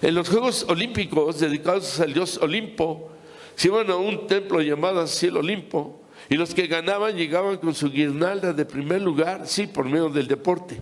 en los Juegos Olímpicos dedicados al dios Olimpo, se iban a un templo llamado así el Olimpo, y los que ganaban llegaban con su guirnalda de primer lugar, sí, por medio del deporte,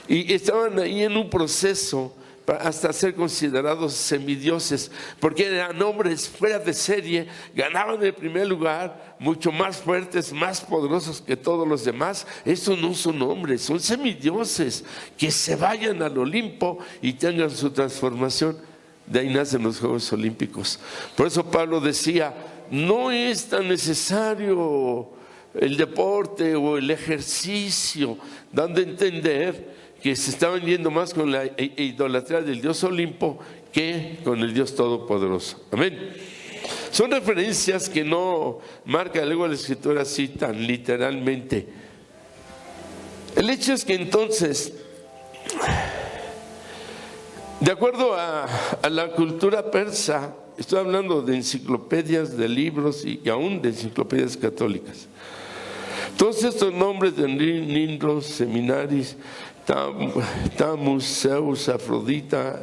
y estaban ahí en un proceso hasta ser considerados semidioses, porque eran hombres fuera de serie, ganaban el primer lugar, mucho más fuertes, más poderosos que todos los demás. Estos no son hombres, son semidioses, que se vayan al Olimpo y tengan su transformación. De ahí nacen los Juegos Olímpicos. Por eso Pablo decía, no es tan necesario el deporte o el ejercicio, dando a entender que se estaban yendo más con la idolatría del dios Olimpo que con el Dios Todopoderoso. Amén. Son referencias que no marca luego la Escritura así tan literalmente. El hecho es que entonces, de acuerdo a la cultura persa, estoy hablando de enciclopedias, de libros y aún de enciclopedias católicas, todos estos nombres de Nindros, Seminaris, Tammuz, Zeus, Afrodita,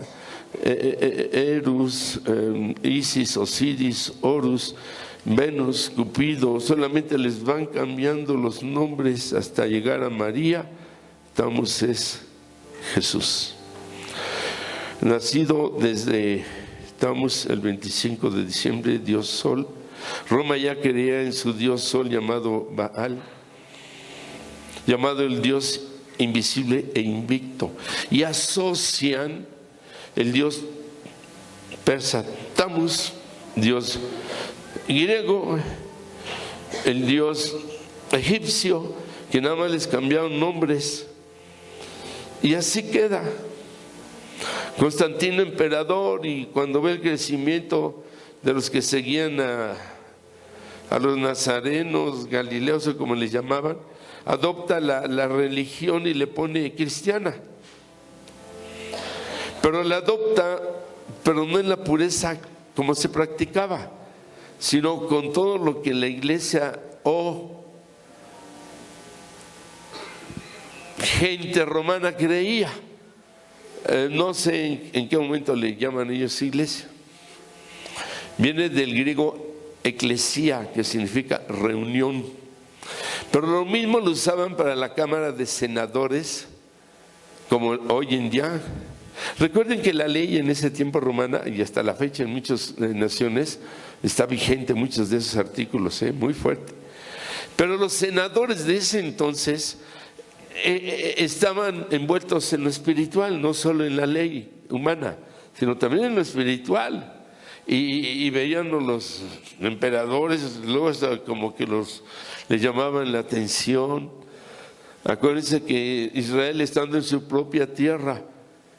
Eros, Isis, Osiris, Horus, Venus, Cupido, solamente les van cambiando los nombres hasta llegar a María. Tammuz es Jesús, nacido desde Tammuz el 25 de diciembre, dios Sol. Roma ya creía en su dios Sol llamado Baal, llamado el dios invisible e invicto, y asocian el dios persa Tammuz, dios griego, el dios egipcio, que nada más les cambiaron nombres, y así queda. Constantino emperador, y cuando ve el crecimiento de los que seguían a los nazarenos, galileos o como les llamaban, adopta la religión y le pone cristiana, pero la adopta, pero no en la pureza como se practicaba, sino con todo lo que la iglesia o gente romana creía. No sé en qué momento le llaman ellos iglesia. Viene del griego eclesía, que significa reunión. Pero lo mismo lo usaban para la Cámara de Senadores, como hoy en día. Recuerden que la ley en ese tiempo romana, y hasta la fecha en muchas naciones, está vigente muchos de esos artículos, muy fuerte. Pero los senadores de ese entonces estaban envueltos en lo espiritual, no solo en la ley humana, sino también en lo espiritual. Y veían los emperadores, luego hasta como que les llamaban la atención. Acuérdense que Israel, estando en su propia tierra,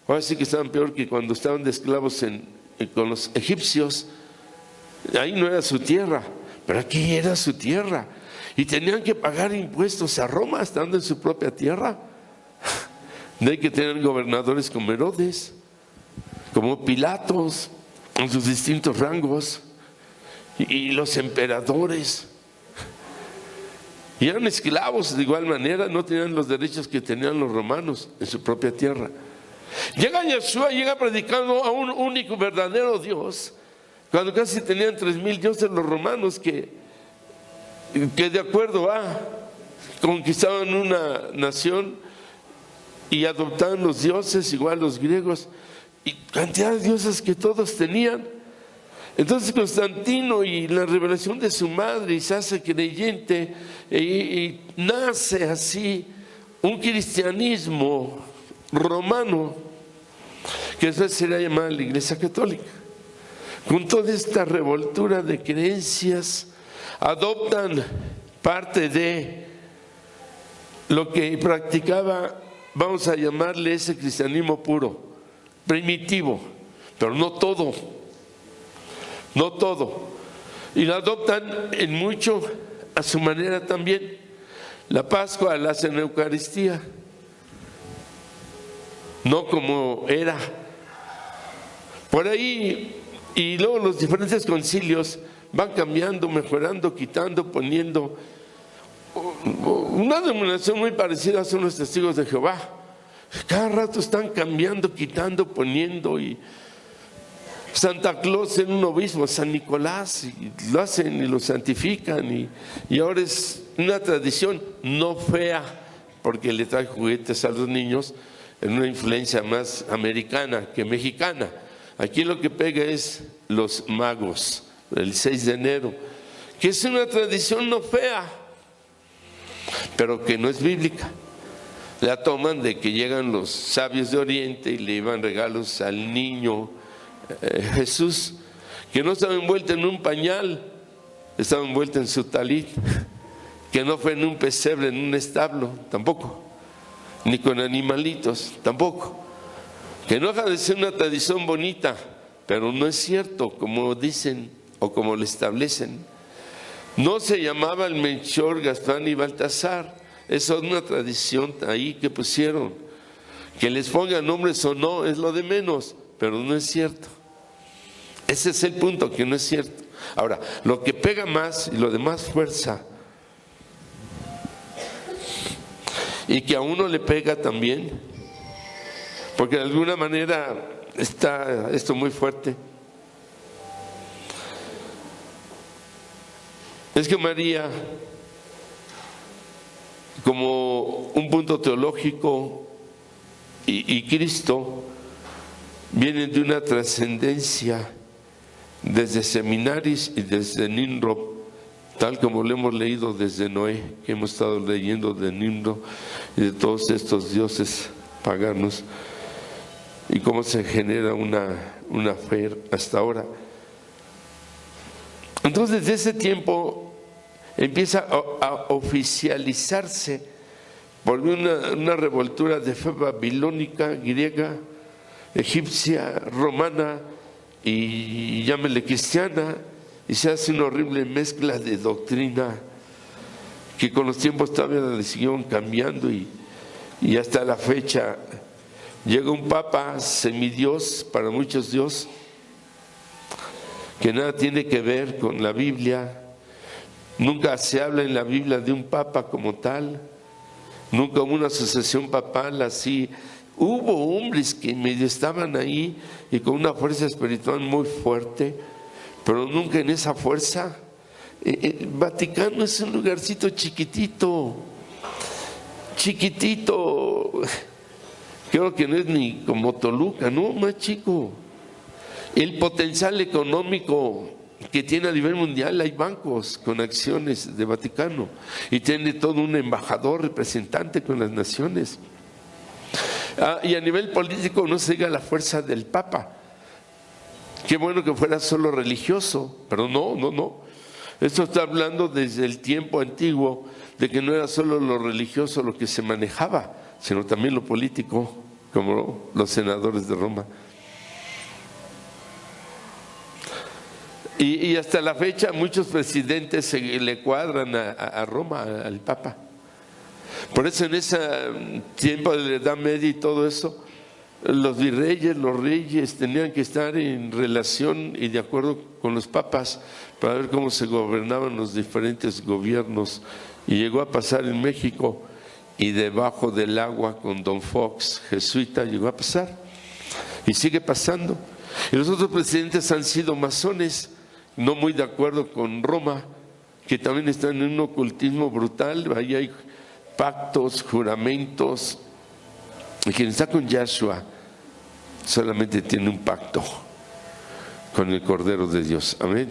ahora sí que estaban peor que cuando estaban de esclavos con los egipcios. Ahí no era su tierra, pero aquí era su tierra, y tenían que pagar impuestos a Roma estando en su propia tierra. No hay que tener gobernadores como Herodes, como Pilatos, en sus distintos rangos, y los emperadores, y eran esclavos de igual manera, no tenían los derechos que tenían los romanos en su propia tierra. Llega Yeshua, llega predicando a un único verdadero Dios, cuando casi tenían 3,000 dioses los romanos que de acuerdo a conquistaban una nación y adoptaban los dioses, igual los griegos, y cantidad de dioses que todos tenían. Entonces Constantino, y la revelación de su madre, y se hace creyente, y nace así un cristianismo romano que después será llamada la Iglesia Católica. Con toda esta revoltura de creencias, adoptan parte de lo que practicaba, vamos a llamarle ese cristianismo puro, primitivo, pero no todo, no todo. Y lo adoptan en mucho a su manera también. La Pascua la hacen en Eucaristía, no como era. Por ahí, y luego los diferentes concilios van cambiando, mejorando, quitando, poniendo. Una denominación muy parecida son los Testigos de Jehová. Cada rato están cambiando, quitando, poniendo. Y Santa Claus en un obispo, San Nicolás, y lo hacen y lo santifican. Y ahora es una tradición no fea, porque le trae juguetes a los niños, en una influencia más americana que mexicana. Aquí lo que pega es los magos, el 6 de enero, que es una tradición no fea, pero que no es bíblica. La toman de que llegan los sabios de Oriente y le llevan regalos al niño Jesús, que no estaba envuelto en un pañal, estaba envuelto en su talit, que no fue en un pesebre, en un establo, tampoco, ni con animalitos, tampoco. Que no deja de ser una tradición bonita, pero no es cierto, como dicen o como le establecen. No se llamaba el Melchor, Gaspar y Baltasar. Eso es una tradición ahí que pusieron. Que les pongan nombres o no es lo de menos, pero no es cierto. Ese es el punto, que no es cierto. Ahora, lo que pega más y lo de más fuerza, y que a uno le pega también, porque de alguna manera está esto muy fuerte, es que María, como un punto teológico, y Cristo vienen de una trascendencia desde Seminaris y desde Nimrod, tal como lo hemos leído desde Noé, que hemos estado leyendo de Nimrod y de todos estos dioses paganos, y cómo se genera una fe hasta ahora. Entonces, desde ese tiempo empieza a oficializarse por una revoltura de fe babilónica, griega, egipcia, romana y llámele cristiana, y se hace una horrible mezcla de doctrina que con los tiempos todavía le siguieron cambiando, y hasta la fecha llega un papa semidios, para muchos Dios, que nada tiene que ver con la Biblia. Nunca se habla en la Biblia de un papa como tal, nunca hubo una asociación papal así. Hubo hombres que medio estaban ahí y con una fuerza espiritual muy fuerte, pero nunca en esa fuerza. Vaticano es un lugarcito chiquitito, creo que no es ni como Toluca, no, más chico. El potencial económico que tiene a nivel mundial, hay bancos con acciones de Vaticano y tiene todo un embajador representante con las naciones. Y a nivel político no se diga la fuerza del Papa. Qué bueno que fuera solo religioso, pero no. Esto está hablando desde el tiempo antiguo, de que no era solo lo religioso lo que se manejaba, sino también lo político, como los senadores de Roma. Y hasta la fecha muchos presidentes le cuadran a Roma, al Papa. Por eso en ese tiempo de la Edad Media y todo eso, los virreyes, los reyes tenían que estar en relación y de acuerdo con los papas para ver cómo se gobernaban los diferentes gobiernos. Y llegó a pasar en México, y debajo del agua con Don Fox, jesuita, llegó a pasar y sigue pasando. Y los otros presidentes han sido masones, no muy de acuerdo con Roma, que también están en un ocultismo brutal. Ahí hay pactos, juramentos, y quien está con Yahshua solamente tiene un pacto con el Cordero de Dios. Amén.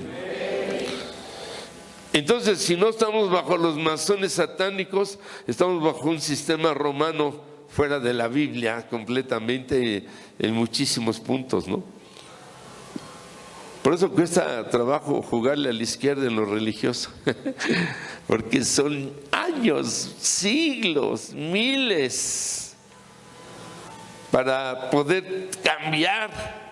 Entonces, si no estamos bajo los masones satánicos, estamos bajo un sistema romano fuera de la Biblia completamente en muchísimos puntos, ¿no? Por eso cuesta trabajo jugarle a la izquierda en lo religioso, porque son años, siglos, miles para poder cambiar.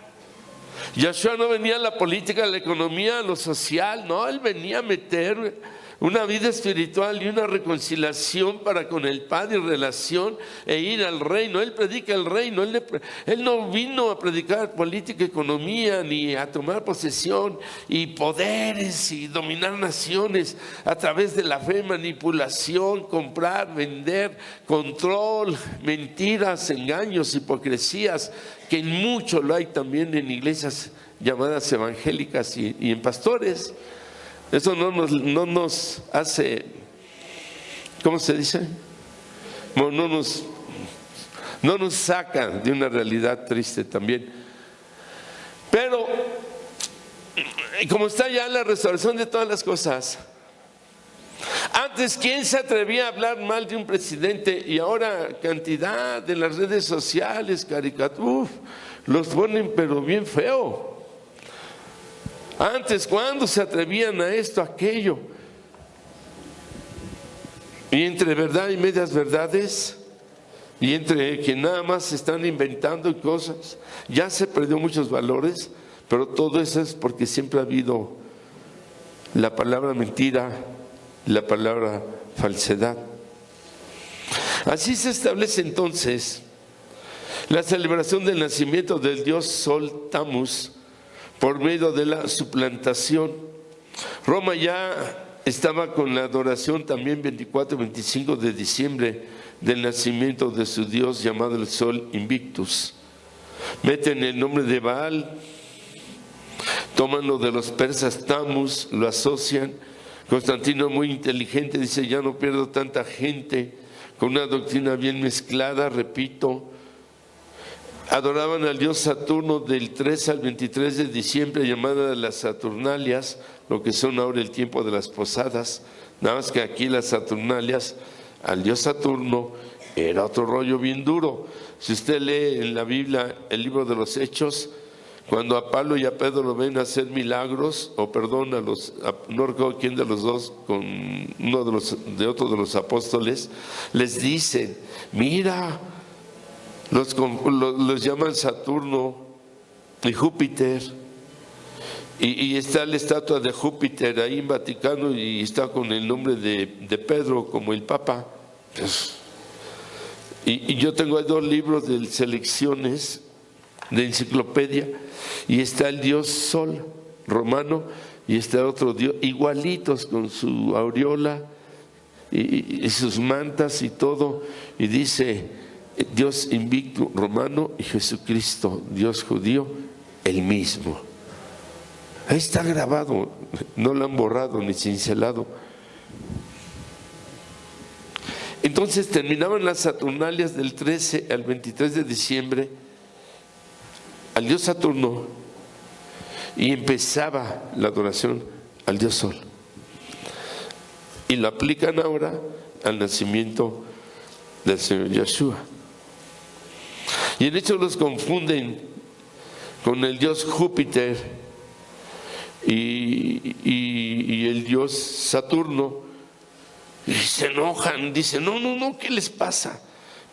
Yahshua no venía a la política, a la economía, a lo social, no, él venía a meter una vida espiritual y una reconciliación para con el Padre, relación e ir al reino. Él predica el reino, él no vino a predicar política, economía, ni a tomar posesión y poderes y dominar naciones a través de la fe, manipulación, comprar, vender, control, mentiras, engaños, hipocresías, que en mucho lo hay también en iglesias llamadas evangélicas y en pastores. Eso no nos hace, ¿cómo se dice? No nos saca de una realidad triste también. Pero como está ya la restauración de todas las cosas, antes, ¿quién se atrevía a hablar mal de un presidente? Y ahora cantidad de las redes sociales, caricaturas, los ponen pero bien feo. Antes, ¿cuándo se atrevían a esto, a aquello? Y entre verdad y medias verdades, y entre que nada más se están inventando cosas, ya se perdió muchos valores, pero todo eso es porque siempre ha habido la palabra mentira, la palabra falsedad. Así se establece entonces la celebración del nacimiento del dios Sol Tammuz por medio de la suplantación. Roma ya estaba con la adoración también 24 y 25 de diciembre del nacimiento de su dios llamado el Sol Invictus. Meten el nombre de Baal, toman lo de los persas Tammuz, lo asocian. Constantino, muy inteligente, dice: ya no pierdo tanta gente con una doctrina bien mezclada. Repito, adoraban al dios Saturno del 3 al 23 de diciembre, llamada las Saturnalias, lo que son ahora el tiempo de las posadas. Nada más que aquí las Saturnalias, al dios Saturno, era otro rollo bien duro. Si usted lee en la Biblia el libro de los Hechos, cuando a Pablo y a Pedro lo ven hacer milagros, no recuerdo quién de los dos, con uno de otro de los apóstoles, les dicen: mira, los llaman Saturno y Júpiter, y está la estatua de Júpiter ahí en Vaticano, y está con el nombre de Pedro como el Papa. Y yo tengo 2 libros de selecciones de enciclopedia, y está el dios Sol romano y está otro dios, igualitos, con su aureola y sus mantas y todo, y dice: Dios Invictus romano y Jesucristo, Dios judío, el mismo. Ahí está grabado, no lo han borrado ni cincelado. Entonces terminaban las Saturnalias del 13 al 23 de diciembre al dios Saturno, y empezaba la adoración al dios Sol, y lo aplican ahora al nacimiento del Señor Yahshua. Y en hecho los confunden con el dios Júpiter y el dios Saturno, y se enojan, dicen: no, ¿qué les pasa?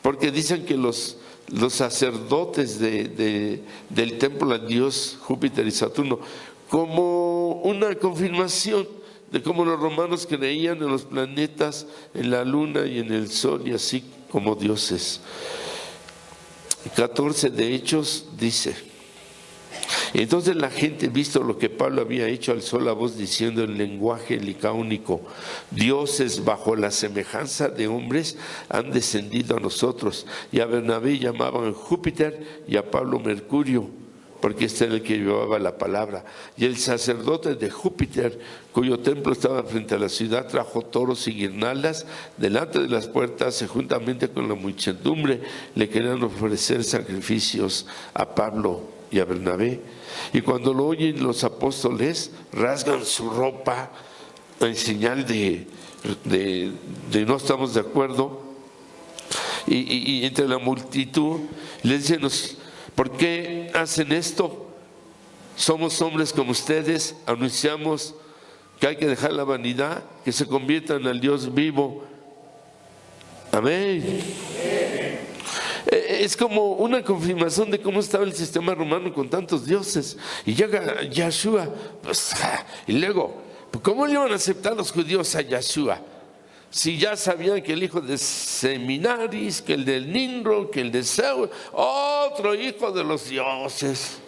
Porque dicen que los sacerdotes del templo al dios Júpiter y Saturno, como una confirmación de cómo los romanos creían en los planetas, en la luna y en el sol, y así como dioses. 14 de Hechos dice: Entonces la gente, visto lo que Pablo había hecho, alzó la voz diciendo en lenguaje licaónico: dioses bajo la semejanza de hombres han descendido a nosotros. Y a Bernabé llamaban Júpiter y a Pablo Mercurio, porque este era el que llevaba la palabra. Y el sacerdote de Júpiter, cuyo templo estaba frente a la ciudad, trajo toros y guirnaldas delante de las puertas, y juntamente con la muchedumbre le querían ofrecer sacrificios a Pablo y a Bernabé. Y cuando lo oyen los apóstoles, rasgan su ropa en señal de no estamos de acuerdo. Y entre la multitud les dicen: ¿por qué hacen esto? Somos hombres como ustedes, anunciamos que hay que dejar la vanidad, que se conviertan al Dios vivo. Amén. Es como una confirmación de cómo estaba el sistema romano con tantos dioses. Y llega Yahshua, pues, y luego, ¿cómo le iban a aceptar los judíos a Yahshua? Si ya sabían que el hijo de Seminaris, que el del Nimrod, que el de Zeus, otro hijo de los dioses.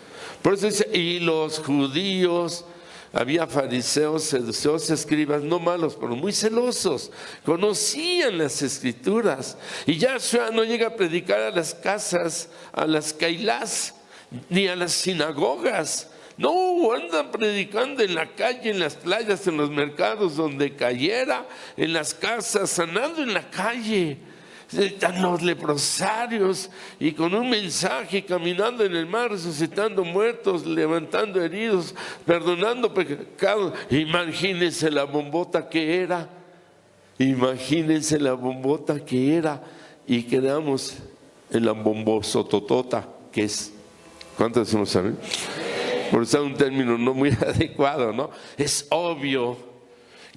Por eso dice: y los judíos, había fariseos, seduceos, escribas, no malos, pero muy celosos, conocían las escrituras. Y Yahshua no llega a predicar a las casas, a las cailás, ni a las sinagogas. No, andan predicando en la calle, en las playas, en los mercados, donde cayera, en las casas, sanando en la calle, están los leprosarios, y con un mensaje, caminando en el mar, resucitando muertos, levantando heridos, perdonando pecados. Imagínense la bombota que era, imagínense la bombota que era, y quedamos en la bombosototota que es. ¿Cuántos decimos amén? Por usar un término no muy adecuado, ¿no? Es obvio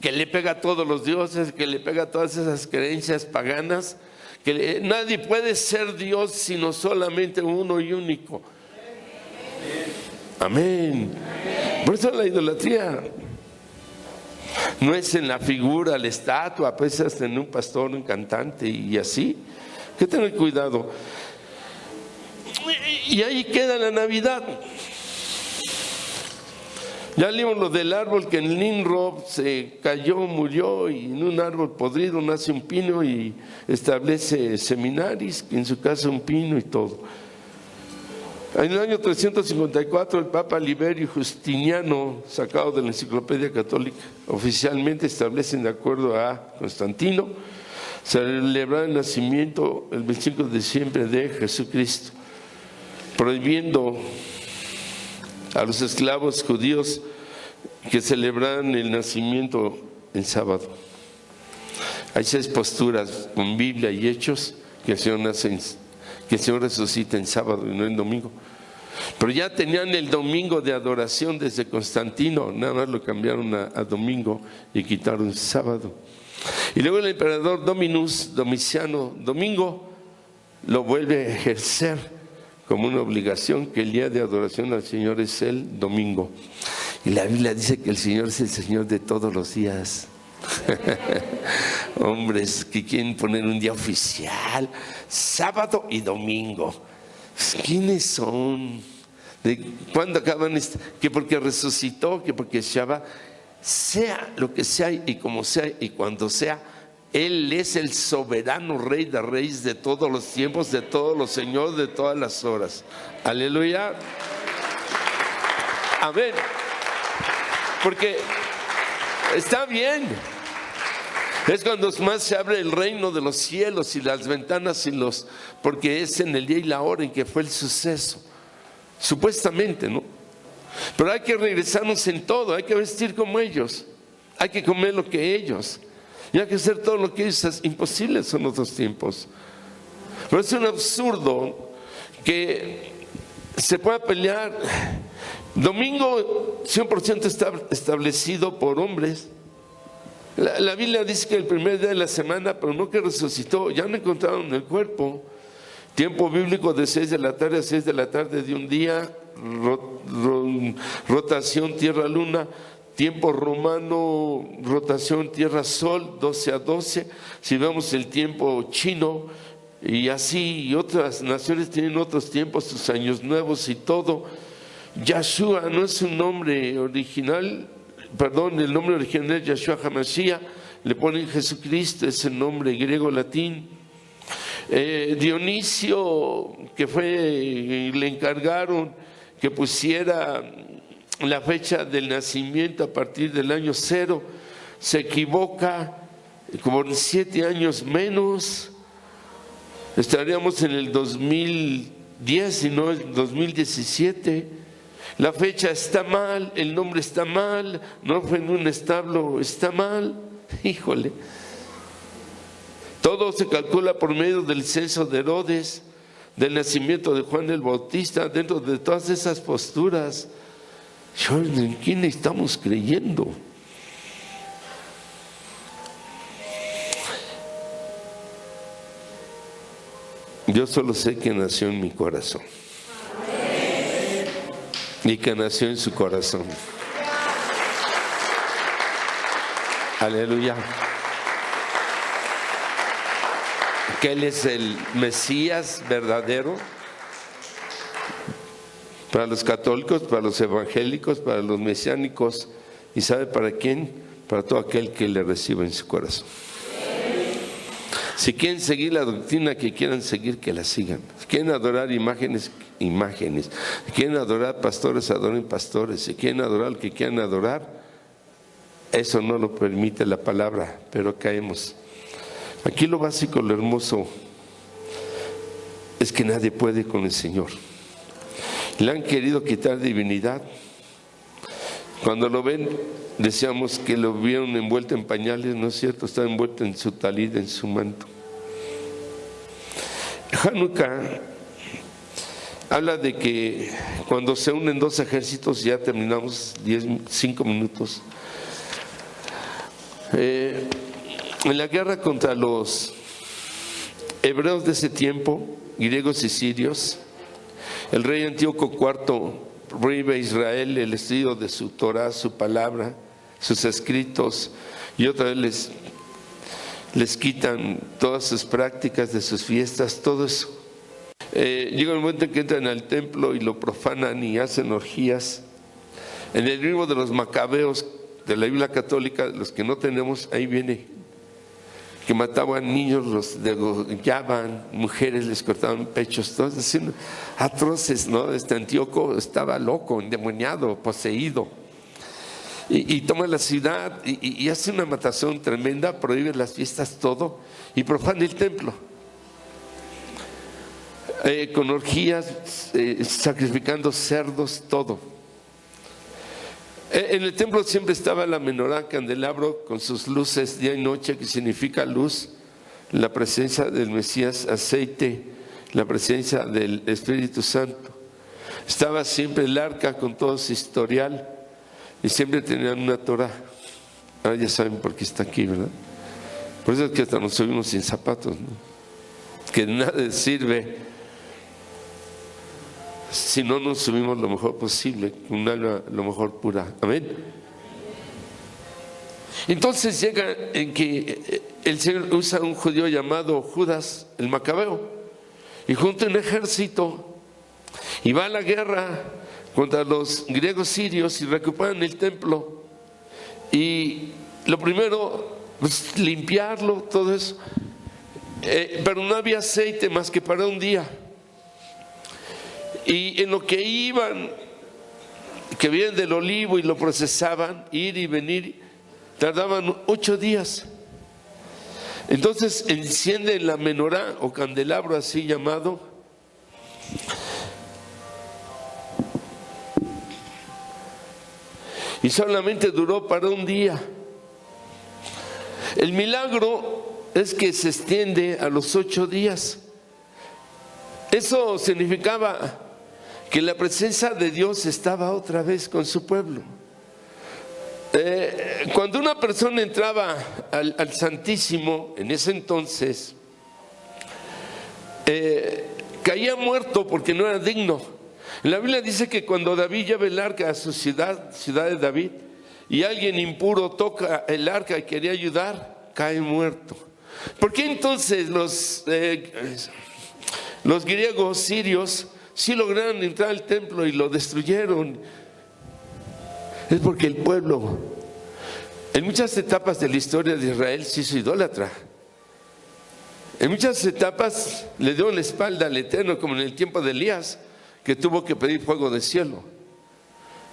que le pega a todos los dioses, que le pega a todas esas creencias paganas, que nadie puede ser Dios sino solamente uno y único. Amén. Por eso la idolatría no es en la figura, la estatua, pues hasta en un pastor, un cantante y así. Hay que tener cuidado. Y ahí queda la Navidad. Ya leímos lo del árbol, que el Nimrod se cayó, murió, y en un árbol podrido nace un pino y establece Seminaris, que en su casa un pino y todo. En el año 354 el Papa Liberio Justiniano, sacado de la Enciclopedia Católica, oficialmente establecen, de acuerdo a Constantino, celebrar el nacimiento el 25 de diciembre de Jesucristo, prohibiendo a los esclavos judíos que celebraran el nacimiento en sábado. Hay 6 posturas con Biblia y hechos que el Señor nace, que el Señor resucita en sábado y no en domingo. Pero ya tenían el domingo de adoración desde Constantino, nada más lo cambiaron a domingo y quitaron sábado. Y luego el emperador Domiciano, domingo, lo vuelve a ejercer como una obligación, que el día de adoración al Señor es el domingo. Y la Biblia dice que el Señor es el Señor de todos los días. Hombres que quieren poner un día oficial, sábado y domingo. ¿Quiénes son? ¿De cuándo acaban? Que porque resucitó, que porque Shabbat. Sea lo que sea y como sea y cuando sea, Él es el soberano Rey de Reyes de todos los tiempos, de todos los señores, de todas las horas. Aleluya. Amén. Porque está bien. Es cuando más se abre el reino de los cielos y las ventanas porque es en el día y la hora en que fue el suceso. Supuestamente, ¿no? Pero hay que regresarnos en todo, hay que vestir como ellos, hay que comer lo que ellos. Y hay que hacer todo lo que ellos. Es imposible en otros tiempos. Pero es un absurdo que se pueda pelear. Domingo 100% está establecido por hombres. La Biblia dice que el primer día de la semana, pero no que resucitó, ya no encontraron el cuerpo. Tiempo bíblico de 6 de la tarde a 6 de la tarde de un día, rotación tierra-luna. Tiempo romano, rotación tierra-sol, 12 a 12. Si vemos el tiempo chino, y así, y otras naciones tienen otros tiempos, sus años nuevos y todo. Yahshua no es un nombre original, perdón, el nombre original es Yahshua HaMashiach, le ponen Jesucristo, es el nombre griego latín. Dionisio, que le encargaron que pusiera la fecha del nacimiento a partir del año 0, se equivoca como 7 años menos. Estaríamos en el 2010 y no el 2017. La fecha está mal, el nombre está mal, no fue en un establo, está mal. Híjole. Todo se calcula por medio del censo de Herodes, del nacimiento de Juan el Bautista, dentro de todas esas posturas. ¿En quién estamos creyendo? Yo solo sé que nació en mi corazón. Y que nació en su corazón. Aleluya. Que Él es el Mesías verdadero para los católicos, para los evangélicos, para los mesiánicos. ¿Y sabe para quién? Para todo aquel que le reciba en su corazón. Si quieren seguir la doctrina que quieran seguir, que la sigan. Si quieren adorar imágenes, imágenes. Si quieren adorar pastores, adoren pastores. Si quieren adorar al que quieran adorar, eso no lo permite la palabra, pero caemos. Aquí lo básico, lo hermoso, es que nadie puede con el Señor. Le han querido quitar divinidad. Cuando lo ven, decíamos que lo vieron envuelto en pañales, no es cierto, está envuelto en su talid, en su manto. Hanukkah habla de que cuando se unen dos ejércitos, ya terminamos 5 minutos, en la guerra contra los hebreos de ese tiempo, griegos y sirios, el rey Antíoco IV prohíbe a Israel el estudio de su Torah, su palabra, sus escritos, y otra vez les quitan todas sus prácticas de sus fiestas, todo eso. Llega el momento en que entran al templo y lo profanan y hacen orgías. En el libro de los Macabeos de la Biblia católica, los que no tenemos, ahí viene que mataban niños, los degollaban, mujeres les cortaban pechos, todos haciendo atroces, ¿no? Antíoco estaba loco, endemoniado, poseído, y toma la ciudad y hace una matazón tremenda, prohíbe las fiestas, todo, y profana el templo, con orgías, sacrificando cerdos, todo. En el templo siempre estaba la menorá, candelabro, con sus luces día y noche, que significa luz, la presencia del Mesías, aceite, la presencia del Espíritu Santo. Estaba siempre el arca con todo su historial y siempre tenían una Torah. Ahora ya saben por qué está aquí, ¿verdad? Por eso es que hasta nos subimos sin zapatos, ¿no? Que nada sirve si no nos subimos lo mejor posible, con un alma lo mejor pura. Amén. Entonces llega en que el Señor usa a un judío llamado Judas el Macabeo y junta un ejército y va a la guerra contra los griegos sirios y recuperan el templo. Y lo primero, pues, limpiarlo, todo eso, pero no había aceite más que para un día. Y en lo que iban, que vienen del olivo y lo procesaban, ir y venir, tardaban 8 días. Entonces encienden la menorá o candelabro así llamado, y solamente duró para un día. El milagro es que se extiende a los 8 días. Eso significaba que la presencia de Dios estaba otra vez con su pueblo. Cuando una persona entraba al Santísimo en ese entonces, caía muerto porque no era digno. La Biblia dice que cuando David lleva el arca a su ciudad de David, y alguien impuro toca el arca y quería ayudar, cae muerto. ¿Por qué entonces los griegos sirios sí lograron entrar al templo y lo destruyeron. Es porque el pueblo, en muchas etapas de la historia de Israel, se hizo idólatra. En muchas etapas le dio la espalda al Eterno, como en el tiempo de Elías, que tuvo que pedir fuego del cielo.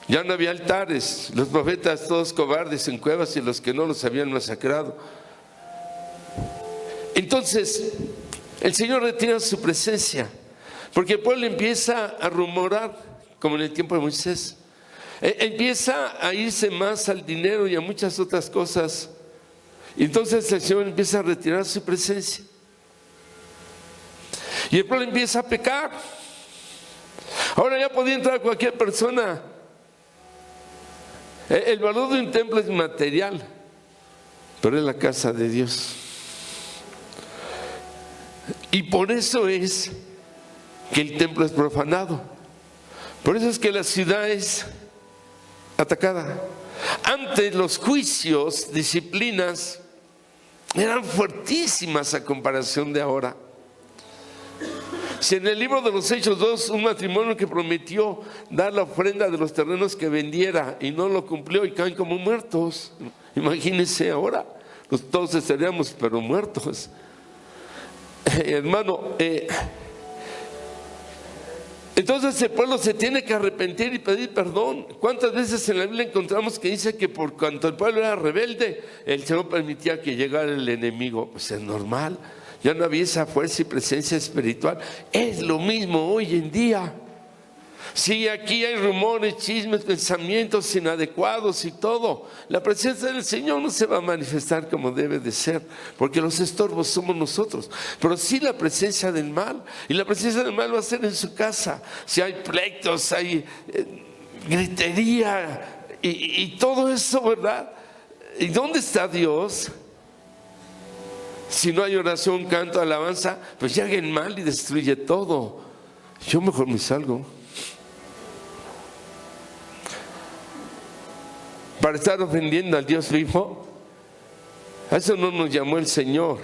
Ya no había altares, los profetas todos cobardes en cuevas y los que no los habían masacrado. Entonces el Señor retira su presencia, porque el pueblo empieza a rumorar, como en el tiempo de Moisés. Empieza a irse más al dinero y a muchas otras cosas. Y entonces el Señor empieza a retirar su presencia. Y el pueblo empieza a pecar. Ahora ya podía entrar cualquier persona. El valor de un templo es material, pero es la casa de Dios. Y por eso es que el templo es profanado. Por eso es que la ciudad es atacada. Antes los juicios, disciplinas, eran fuertísimas a comparación de ahora. Si en el libro de los Hechos 2, un matrimonio que prometió dar la ofrenda de los terrenos que vendiera y no lo cumplió y caen como muertos. Imagínense ahora, todos estaríamos pero muertos. Hermano, entonces el pueblo se tiene que arrepentir y pedir perdón. ¿Cuántas veces en la Biblia encontramos que dice que por cuanto el pueblo era rebelde, el Señor permitía que llegara el enemigo? Pues es normal. Ya no había esa fuerza y presencia espiritual. Es lo mismo hoy en día. Sí, aquí hay rumores, chismes, pensamientos inadecuados y todo. La presencia del Señor no se va a manifestar como debe de ser, porque los estorbos somos nosotros. Pero sí la presencia del mal. Y la presencia del mal va a ser en su casa. Si hay pleitos, hay gritería y todo eso, ¿verdad? ¿Y dónde está Dios? Si no hay oración, canto, alabanza, pues llega el mal y destruye todo. Yo mejor me salgo. Para estar ofendiendo al Dios vivo, a eso no nos llamó el Señor.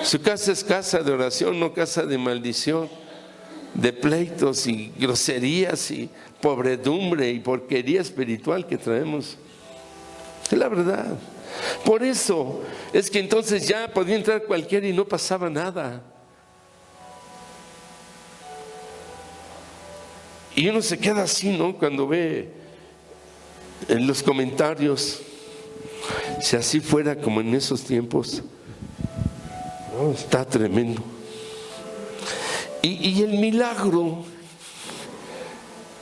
Su casa es casa de oración, no casa de maldición, de pleitos y groserías y pobredumbre y porquería espiritual que traemos. Es la verdad. Por eso es que entonces ya podía entrar cualquiera y no pasaba nada. Y uno se queda así, ¿no? Cuando ve en los comentarios, si así fuera como en esos tiempos, no, está tremendo. Y el milagro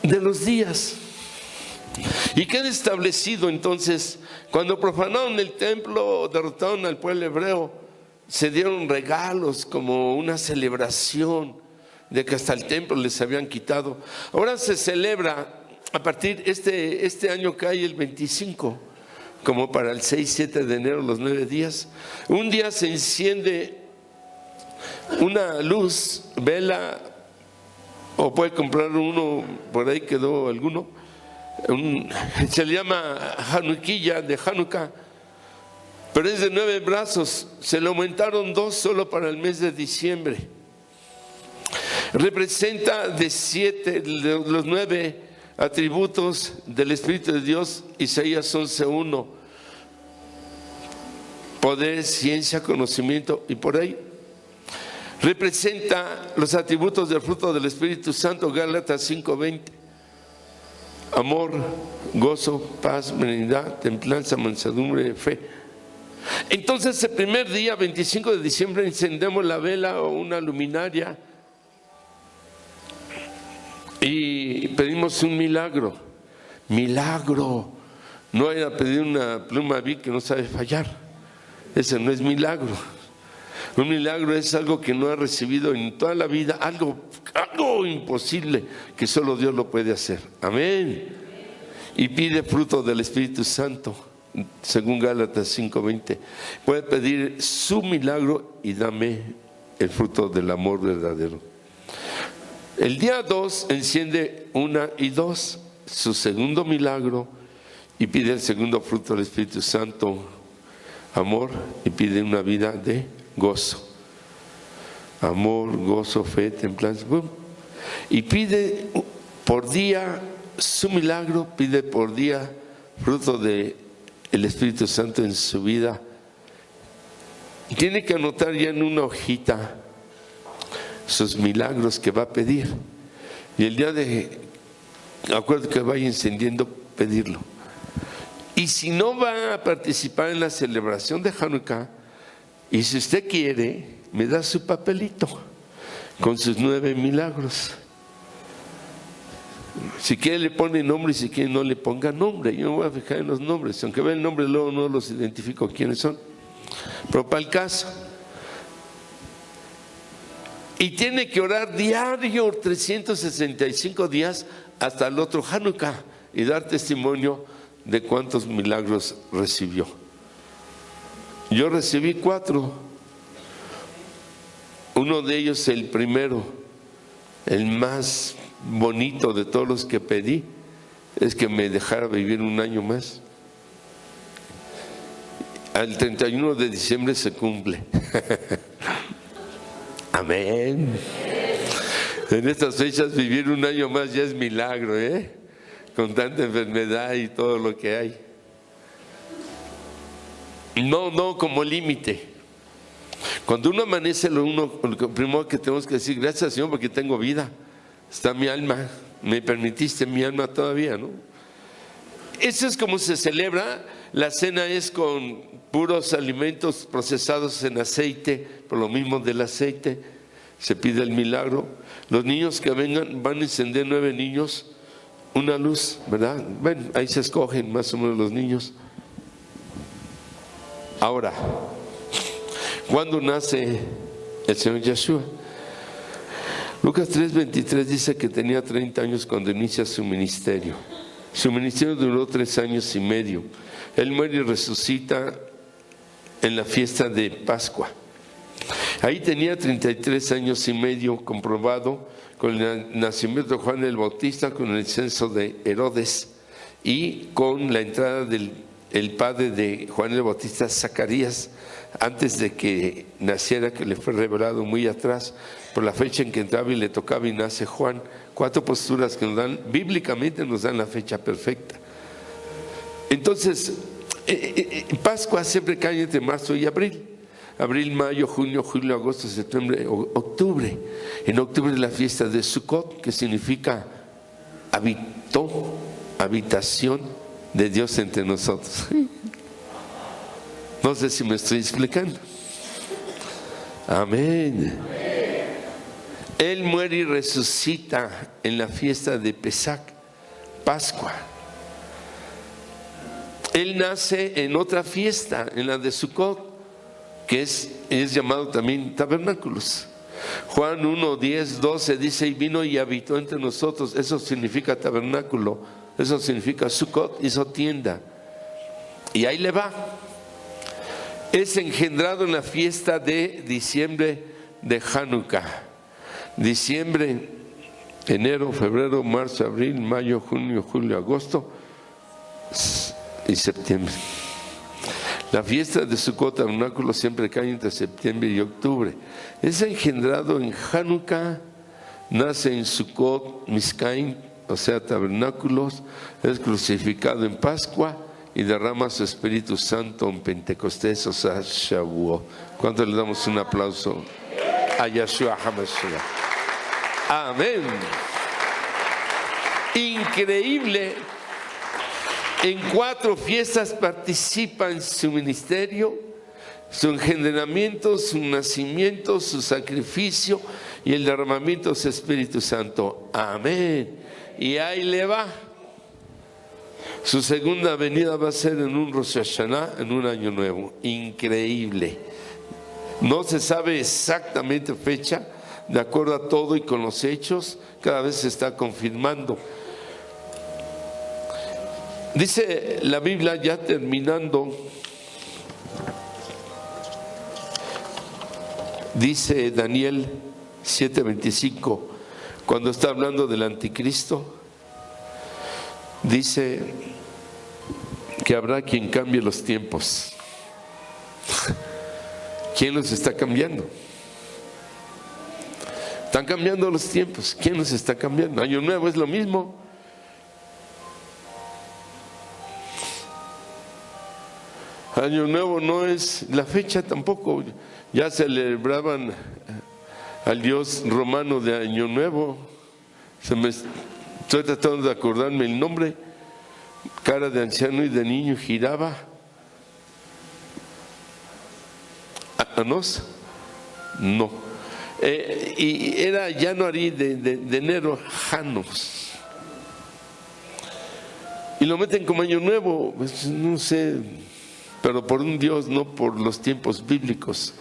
de los días. Y queda establecido entonces, cuando profanaron el templo, derrotaron al pueblo hebreo, se dieron regalos como una celebración de que hasta el templo les habían quitado. Ahora se celebra a partir este año cae el 25, como para el 6-7 de enero, los 9 días. Un día se enciende una luz, vela, o puede comprar uno, por ahí quedó alguno. Se le llama Hanukkah, de Hanukkah, pero es de 9 brazos. Se le aumentaron 2 solo para el mes de diciembre. Representa de los 9 atributos del Espíritu de Dios. Isaías 11:1, poder, ciencia, conocimiento, y por ahí representa los atributos del fruto del Espíritu Santo. Gálatas 5:20, amor, gozo, paz, benignidad, templanza, mansedumbre, fe. Entonces el primer día, 25 de diciembre, encendemos la vela o una luminaria y pedimos un milagro. Milagro. No hay a pedir una pluma Bic que no sabe fallar. Ese no es milagro. Un milagro es algo que no ha recibido en toda la vida, algo imposible que solo Dios lo puede hacer. Amén. Y pide fruto del Espíritu Santo, según Gálatas 5:20. Puede pedir su milagro y dame el fruto del amor verdadero. El día 2 enciende 1 y 2, su segundo milagro, y pide el segundo fruto del Espíritu Santo, amor, y pide una vida de gozo. amor, gozo, fe, templanza. Y pide por día su milagro, pide por día fruto del Espíritu Santo en su vida. Y tiene que anotar ya en una hojita sus milagros que va a pedir. Y el día de acuerdo que vaya encendiendo, pedirlo. Y si no va a participar en la celebración de Hanukkah, y si usted quiere, me da su papelito con sus 9 milagros. Si quiere le pone nombre y si quiere no le ponga nombre. Yo me voy a fijar en los nombres. Aunque vea el nombre, luego no los identifico quiénes son. Pero para el caso. Y tiene que orar diario 365 días hasta el otro Hanukkah y dar testimonio de cuántos milagros recibió. Yo recibí 4. Uno de ellos, el primero, el más bonito de todos los que pedí, es que me dejara vivir un año más. Al 31 de diciembre se cumple. Amén. En estas fechas vivir un año más ya es milagro, con tanta enfermedad y todo lo que hay. No como límite. Cuando uno amanece, lo primero que tenemos que decir, gracias Señor porque tengo vida, está mi alma, me permitiste mi alma todavía, ¿no? Eso es como se celebra. La cena es con puros alimentos procesados en aceite, por lo mismo del aceite se pide el milagro. Los niños que vengan van a encender 9 niños, una luz, ¿verdad? Bueno, ahí se escogen más o menos los niños. Ahora, ¿cuándo nace el Señor Yeshua? Lucas 3:23 dice que tenía 30 años cuando inicia su ministerio. Su ministerio duró 3 años y medio. Él muere y resucita en la fiesta de Pascua. Ahí tenía 33 años y medio, comprobado con el nacimiento de Juan el Bautista, con el censo de Herodes y con la entrada del padre de Juan el Bautista, Zacarías, antes de que naciera, que le fue revelado muy atrás, por la fecha en que entraba y le tocaba y nace Juan. 4 posturas que nos dan, bíblicamente nos dan la fecha perfecta. Entonces, Pascua siempre cae entre marzo y abril. Abril, mayo, junio, julio, agosto, septiembre, octubre. En octubre es la fiesta de Sukkot, que significa habitación de Dios entre nosotros. No sé si me estoy explicando. Amén. Él muere y resucita en la fiesta de Pesach, Pascua. Él nace en otra fiesta, en la de Sukkot, que es llamado también tabernáculos. Juan 1, 10, 12 dice, y vino y habitó entre nosotros. Eso significa tabernáculo, eso significa Sukkot, hizo tienda. Y ahí le va. Es engendrado en la fiesta de diciembre de Hanukkah. Diciembre, enero, febrero, marzo, abril, mayo, junio, julio, agosto y septiembre. La fiesta de Sukkot, tabernáculo, siempre cae entre septiembre y octubre. Es engendrado en Hanukkah, nace en Sukkot, Miskaim, o sea, tabernáculos, es crucificado en Pascua y derrama su Espíritu Santo en Pentecostés, o sea, Shavuot. ¿Cuánto le damos un aplauso a Yeshua HaMashiach? Amén. Increíble. En 4 fiestas participa en su ministerio, su engendramiento, su nacimiento, su sacrificio y el derramamiento de su Espíritu Santo. Amén. Y ahí le va. Su segunda venida va a ser en un Rosh Hashanah, en un año nuevo. Increíble. No se sabe exactamente fecha, de acuerdo a todo y con los hechos, cada vez se está confirmando. Dice la Biblia, ya terminando, dice Daniel 7:25, cuando está hablando del anticristo, dice que habrá quien cambie los tiempos. ¿Quién los está cambiando? Están cambiando los tiempos. ¿Quién nos está cambiando? Año Nuevo es lo mismo. Año Nuevo no es la fecha tampoco. Ya celebraban al dios romano de Año Nuevo. Estoy tratando de acordarme el nombre. Cara de anciano y de niño giraba. ¿Anos? No. Y era January de enero, Janos. Y lo meten como Año Nuevo, pues, no sé, pero por un Dios, no por los tiempos bíblicos.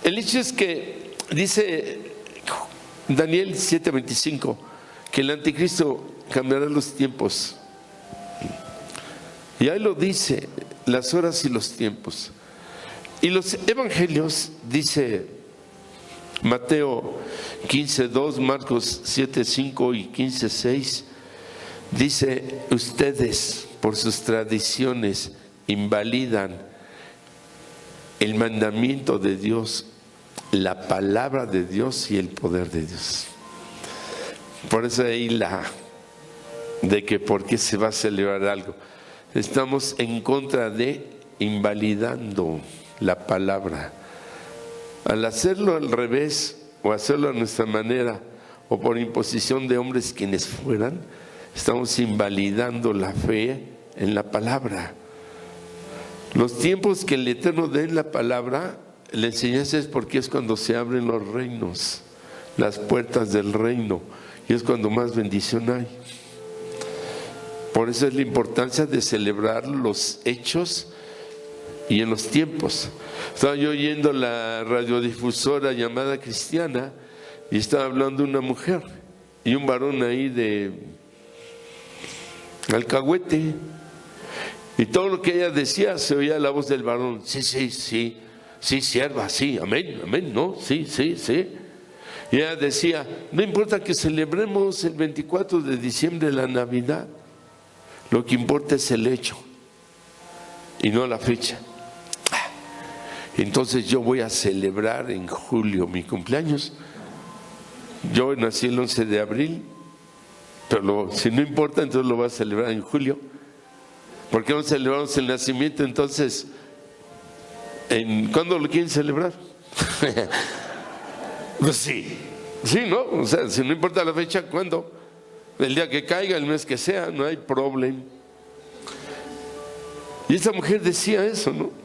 El hecho es que dice Daniel 7:25 que el anticristo cambiará los tiempos. Y ahí lo dice, las horas y los tiempos. Y los evangelios, dice Mateo 15:2, Marcos 7:5 y 15:6, dice: ustedes por sus tradiciones invalidan el mandamiento de Dios, la palabra de Dios y el poder de Dios. Por eso ahí de que por qué se va a celebrar algo. Estamos en contra de invalidando la palabra. Al hacerlo al revés o hacerlo a nuestra manera o por imposición de hombres quienes fueran, estamos invalidando la fe en la palabra. Los tiempos que el Eterno dé en la palabra, la enseñanza es porque es cuando se abren los reinos, las puertas del reino, y es cuando más bendición hay. Por eso es la importancia de celebrar los hechos y en los tiempos. Estaba yo oyendo la radiodifusora llamada Cristiana y estaba hablando una mujer y un varón ahí de alcahuete, y todo lo que ella decía se oía la voz del varón: sí, sierva, sí, amén, amén, no, sí. Y ella decía: no importa que celebremos el 24 de diciembre la Navidad, lo que importa es el hecho y no la fecha. Entonces yo voy a celebrar en julio mi cumpleaños. Yo nací el 11 de abril, pero si no importa, entonces lo voy a celebrar en julio. ¿Por qué no celebramos el nacimiento entonces? ¿Cuándo lo quieren celebrar? Pues sí, ¿no? O sea, si no importa la fecha, ¿cuándo? El día que caiga, el mes que sea, no hay problema. Y esa mujer decía eso, ¿no?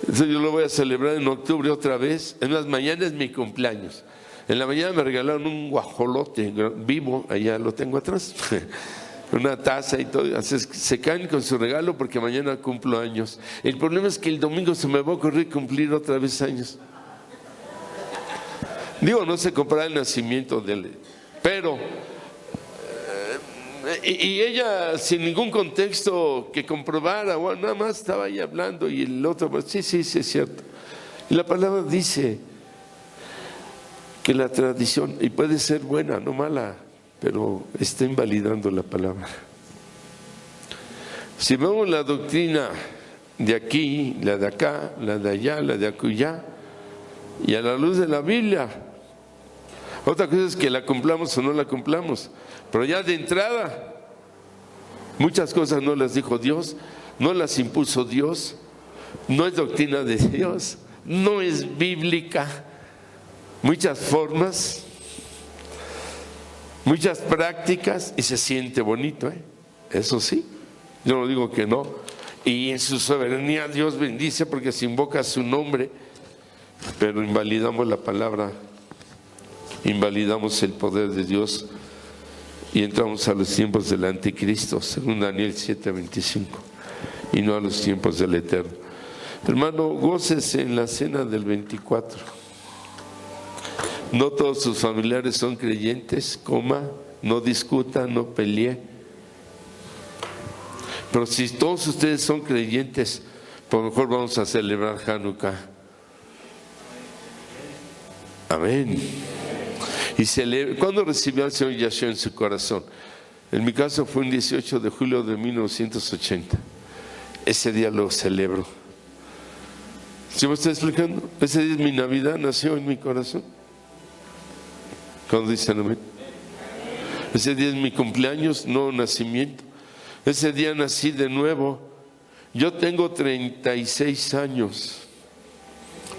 Entonces yo lo voy a celebrar en octubre otra vez. Es más, mañana es mi cumpleaños. En la mañana me regalaron un guajolote vivo, allá lo tengo atrás, una taza y todo. Así es que se caen con su regalo porque mañana cumplo años. El problema es que el domingo se me va a ocurrir cumplir otra vez años. Digo, no se comprará el nacimiento de él, pero y ella sin ningún contexto que comprobara, bueno, nada más estaba ahí hablando, y el otro, sí, es cierto. Y la palabra dice que la tradición, y puede ser buena, no mala, pero está invalidando la palabra. Si vemos la doctrina de aquí, la de acá, la de allá, la de acullá, y a la luz de la Biblia, otra cosa es que la cumplamos o no la cumplamos, pero ya de entrada muchas cosas no las dijo Dios, no las impuso Dios, no es doctrina de Dios, no es bíblica. Muchas formas, muchas prácticas, y se siente bonito, eso sí, yo no digo que no. Y en su soberanía Dios bendice porque se invoca su nombre, pero invalidamos la palabra, invalidamos el poder de Dios y entramos a los tiempos del anticristo, según Daniel 7:25, y no a los tiempos del Eterno. Hermano, gócese en la cena del 24. No todos sus familiares son creyentes, no discuta, no pelee. Pero si todos ustedes son creyentes, por lo mejor vamos a celebrar Hanukkah. Amén. Y ¿cuándo recibió al Señor Yahshua en su corazón? En mi caso fue un 18 de julio de 1980. Ese día lo celebro. ¿Sí me estoy explicando? Ese día es mi Navidad, nació en mi corazón. ¿Cuándo dicen amén? Ese día es mi cumpleaños, no nacimiento. Ese día nací de nuevo. Yo tengo 36 años,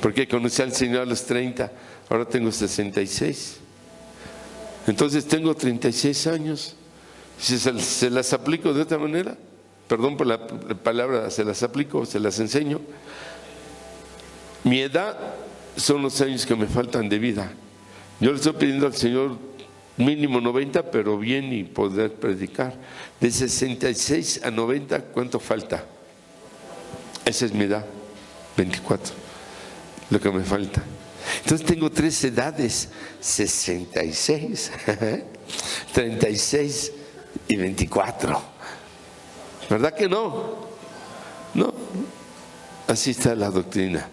porque conocí al Señor a los 30, ahora tengo 66. Entonces tengo 36 años. Si se las aplico de otra manera, perdón por la palabra, se las aplico, se las enseño. Mi edad son los años que me faltan de vida. Yo le estoy pidiendo al Señor mínimo 90, pero bien y poder predicar. De 66 a 90, ¿cuánto falta? Esa es mi edad, 24, lo que me falta. Entonces tengo 3 edades, 66, 36 y 24. ¿Verdad que no? No, así está la doctrina.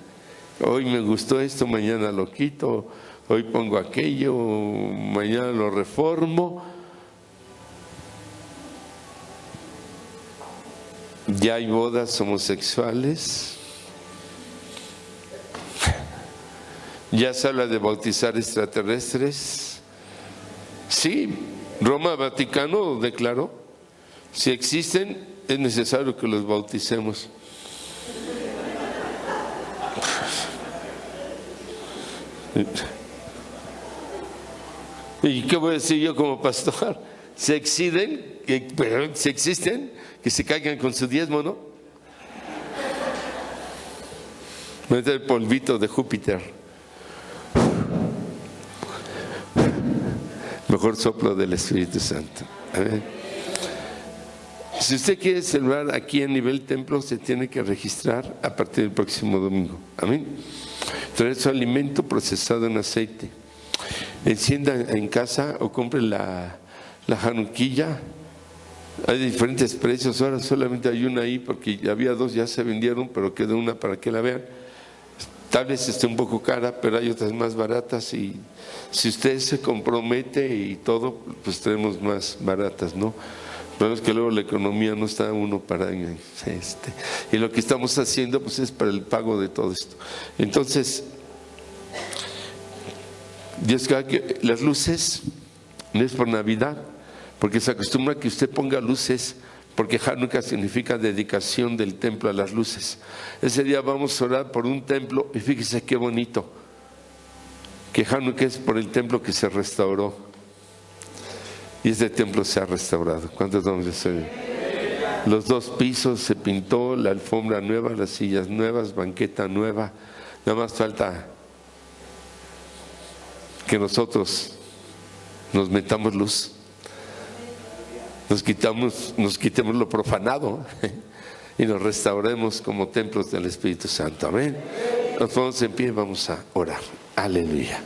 Hoy me gustó esto, mañana lo quito, hoy pongo aquello, mañana lo reformo. Ya hay bodas homosexuales. Ya se habla de bautizar extraterrestres. Sí, Roma Vaticano declaró, si existen es necesario que los bauticemos. ¿Y qué voy a decir yo como pastor? Si existen, que se caigan con su diezmo, ¿no? Meter el polvito de Júpiter. Mejor soplo del Espíritu Santo. Amén. Si usted quiere celebrar aquí a nivel templo, se tiene que registrar a partir del próximo domingo. Amén. Traer su alimento procesado en aceite. Encienda en casa o compre la januquilla. Hay diferentes precios. Ahora solamente hay una ahí porque había 2, ya se vendieron, pero quedó una para que la vean. Tal vez esté un poco cara, pero hay otras más baratas, y si usted se compromete y todo, pues tenemos más baratas, ¿no? Pero es que luego la economía no está uno para y lo que estamos haciendo pues es para el pago de todo esto. Entonces, Dios, que las luces no es por Navidad, porque se acostumbra que usted ponga luces, porque Hanukkah significa dedicación del templo a las luces. Ese día vamos a orar por un templo, y fíjese qué bonito, que Hanukkah es por el templo que se restauró, y este templo se ha restaurado. ¿Cuántos vamos a hacer? Los 2 pisos se pintó, la alfombra nueva, las sillas nuevas, banqueta nueva. Nada más falta que nosotros nos metamos luz, nos quitemos lo profanado y nos restauremos como templos del Espíritu Santo. Amén. Nos ponemos en pie y vamos a orar. Aleluya.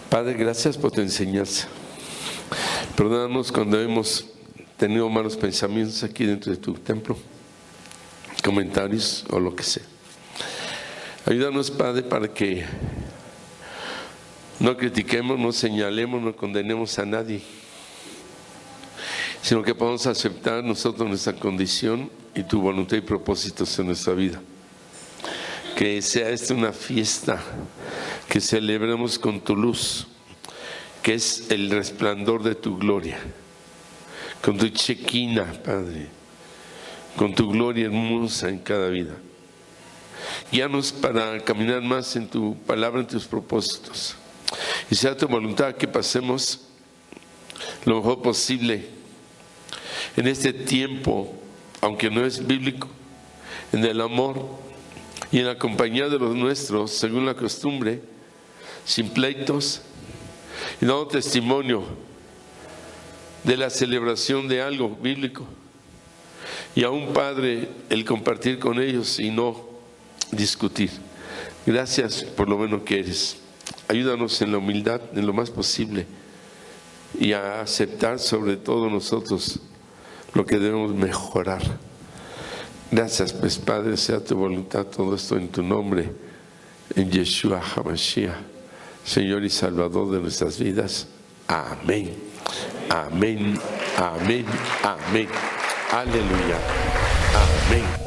Padre, gracias por tu enseñanza. Perdónanos cuando hemos tenido malos pensamientos aquí dentro de tu templo, comentarios o lo que sea. Ayúdanos, Padre, para que no critiquemos, no señalemos, no condenemos a nadie, sino que podamos aceptar nosotros nuestra condición y tu voluntad y propósitos en nuestra vida. Que sea esta una fiesta que celebremos con tu luz, que es el resplandor de tu gloria, con tu chequina, Padre, con tu gloria hermosa en cada vida. Guíanos para caminar más en tu palabra, en tus propósitos, y sea tu voluntad que pasemos lo mejor posible en este tiempo, aunque no es bíblico, en el amor y en la compañía de los nuestros, según la costumbre, sin pleitos, y dando testimonio de la celebración de algo bíblico, y aún, Padre, el compartir con ellos y no discutir. Gracias por lo bueno que eres. Ayúdanos en la humildad, en lo más posible, y a aceptar sobre todo nosotros lo que debemos mejorar. Gracias, pues, Padre, sea tu voluntad todo esto en tu nombre, en Yeshua HaMashiach, Señor y Salvador de nuestras vidas. Amén. Amén. Amén. Amén. Aleluya. Amén. Amén.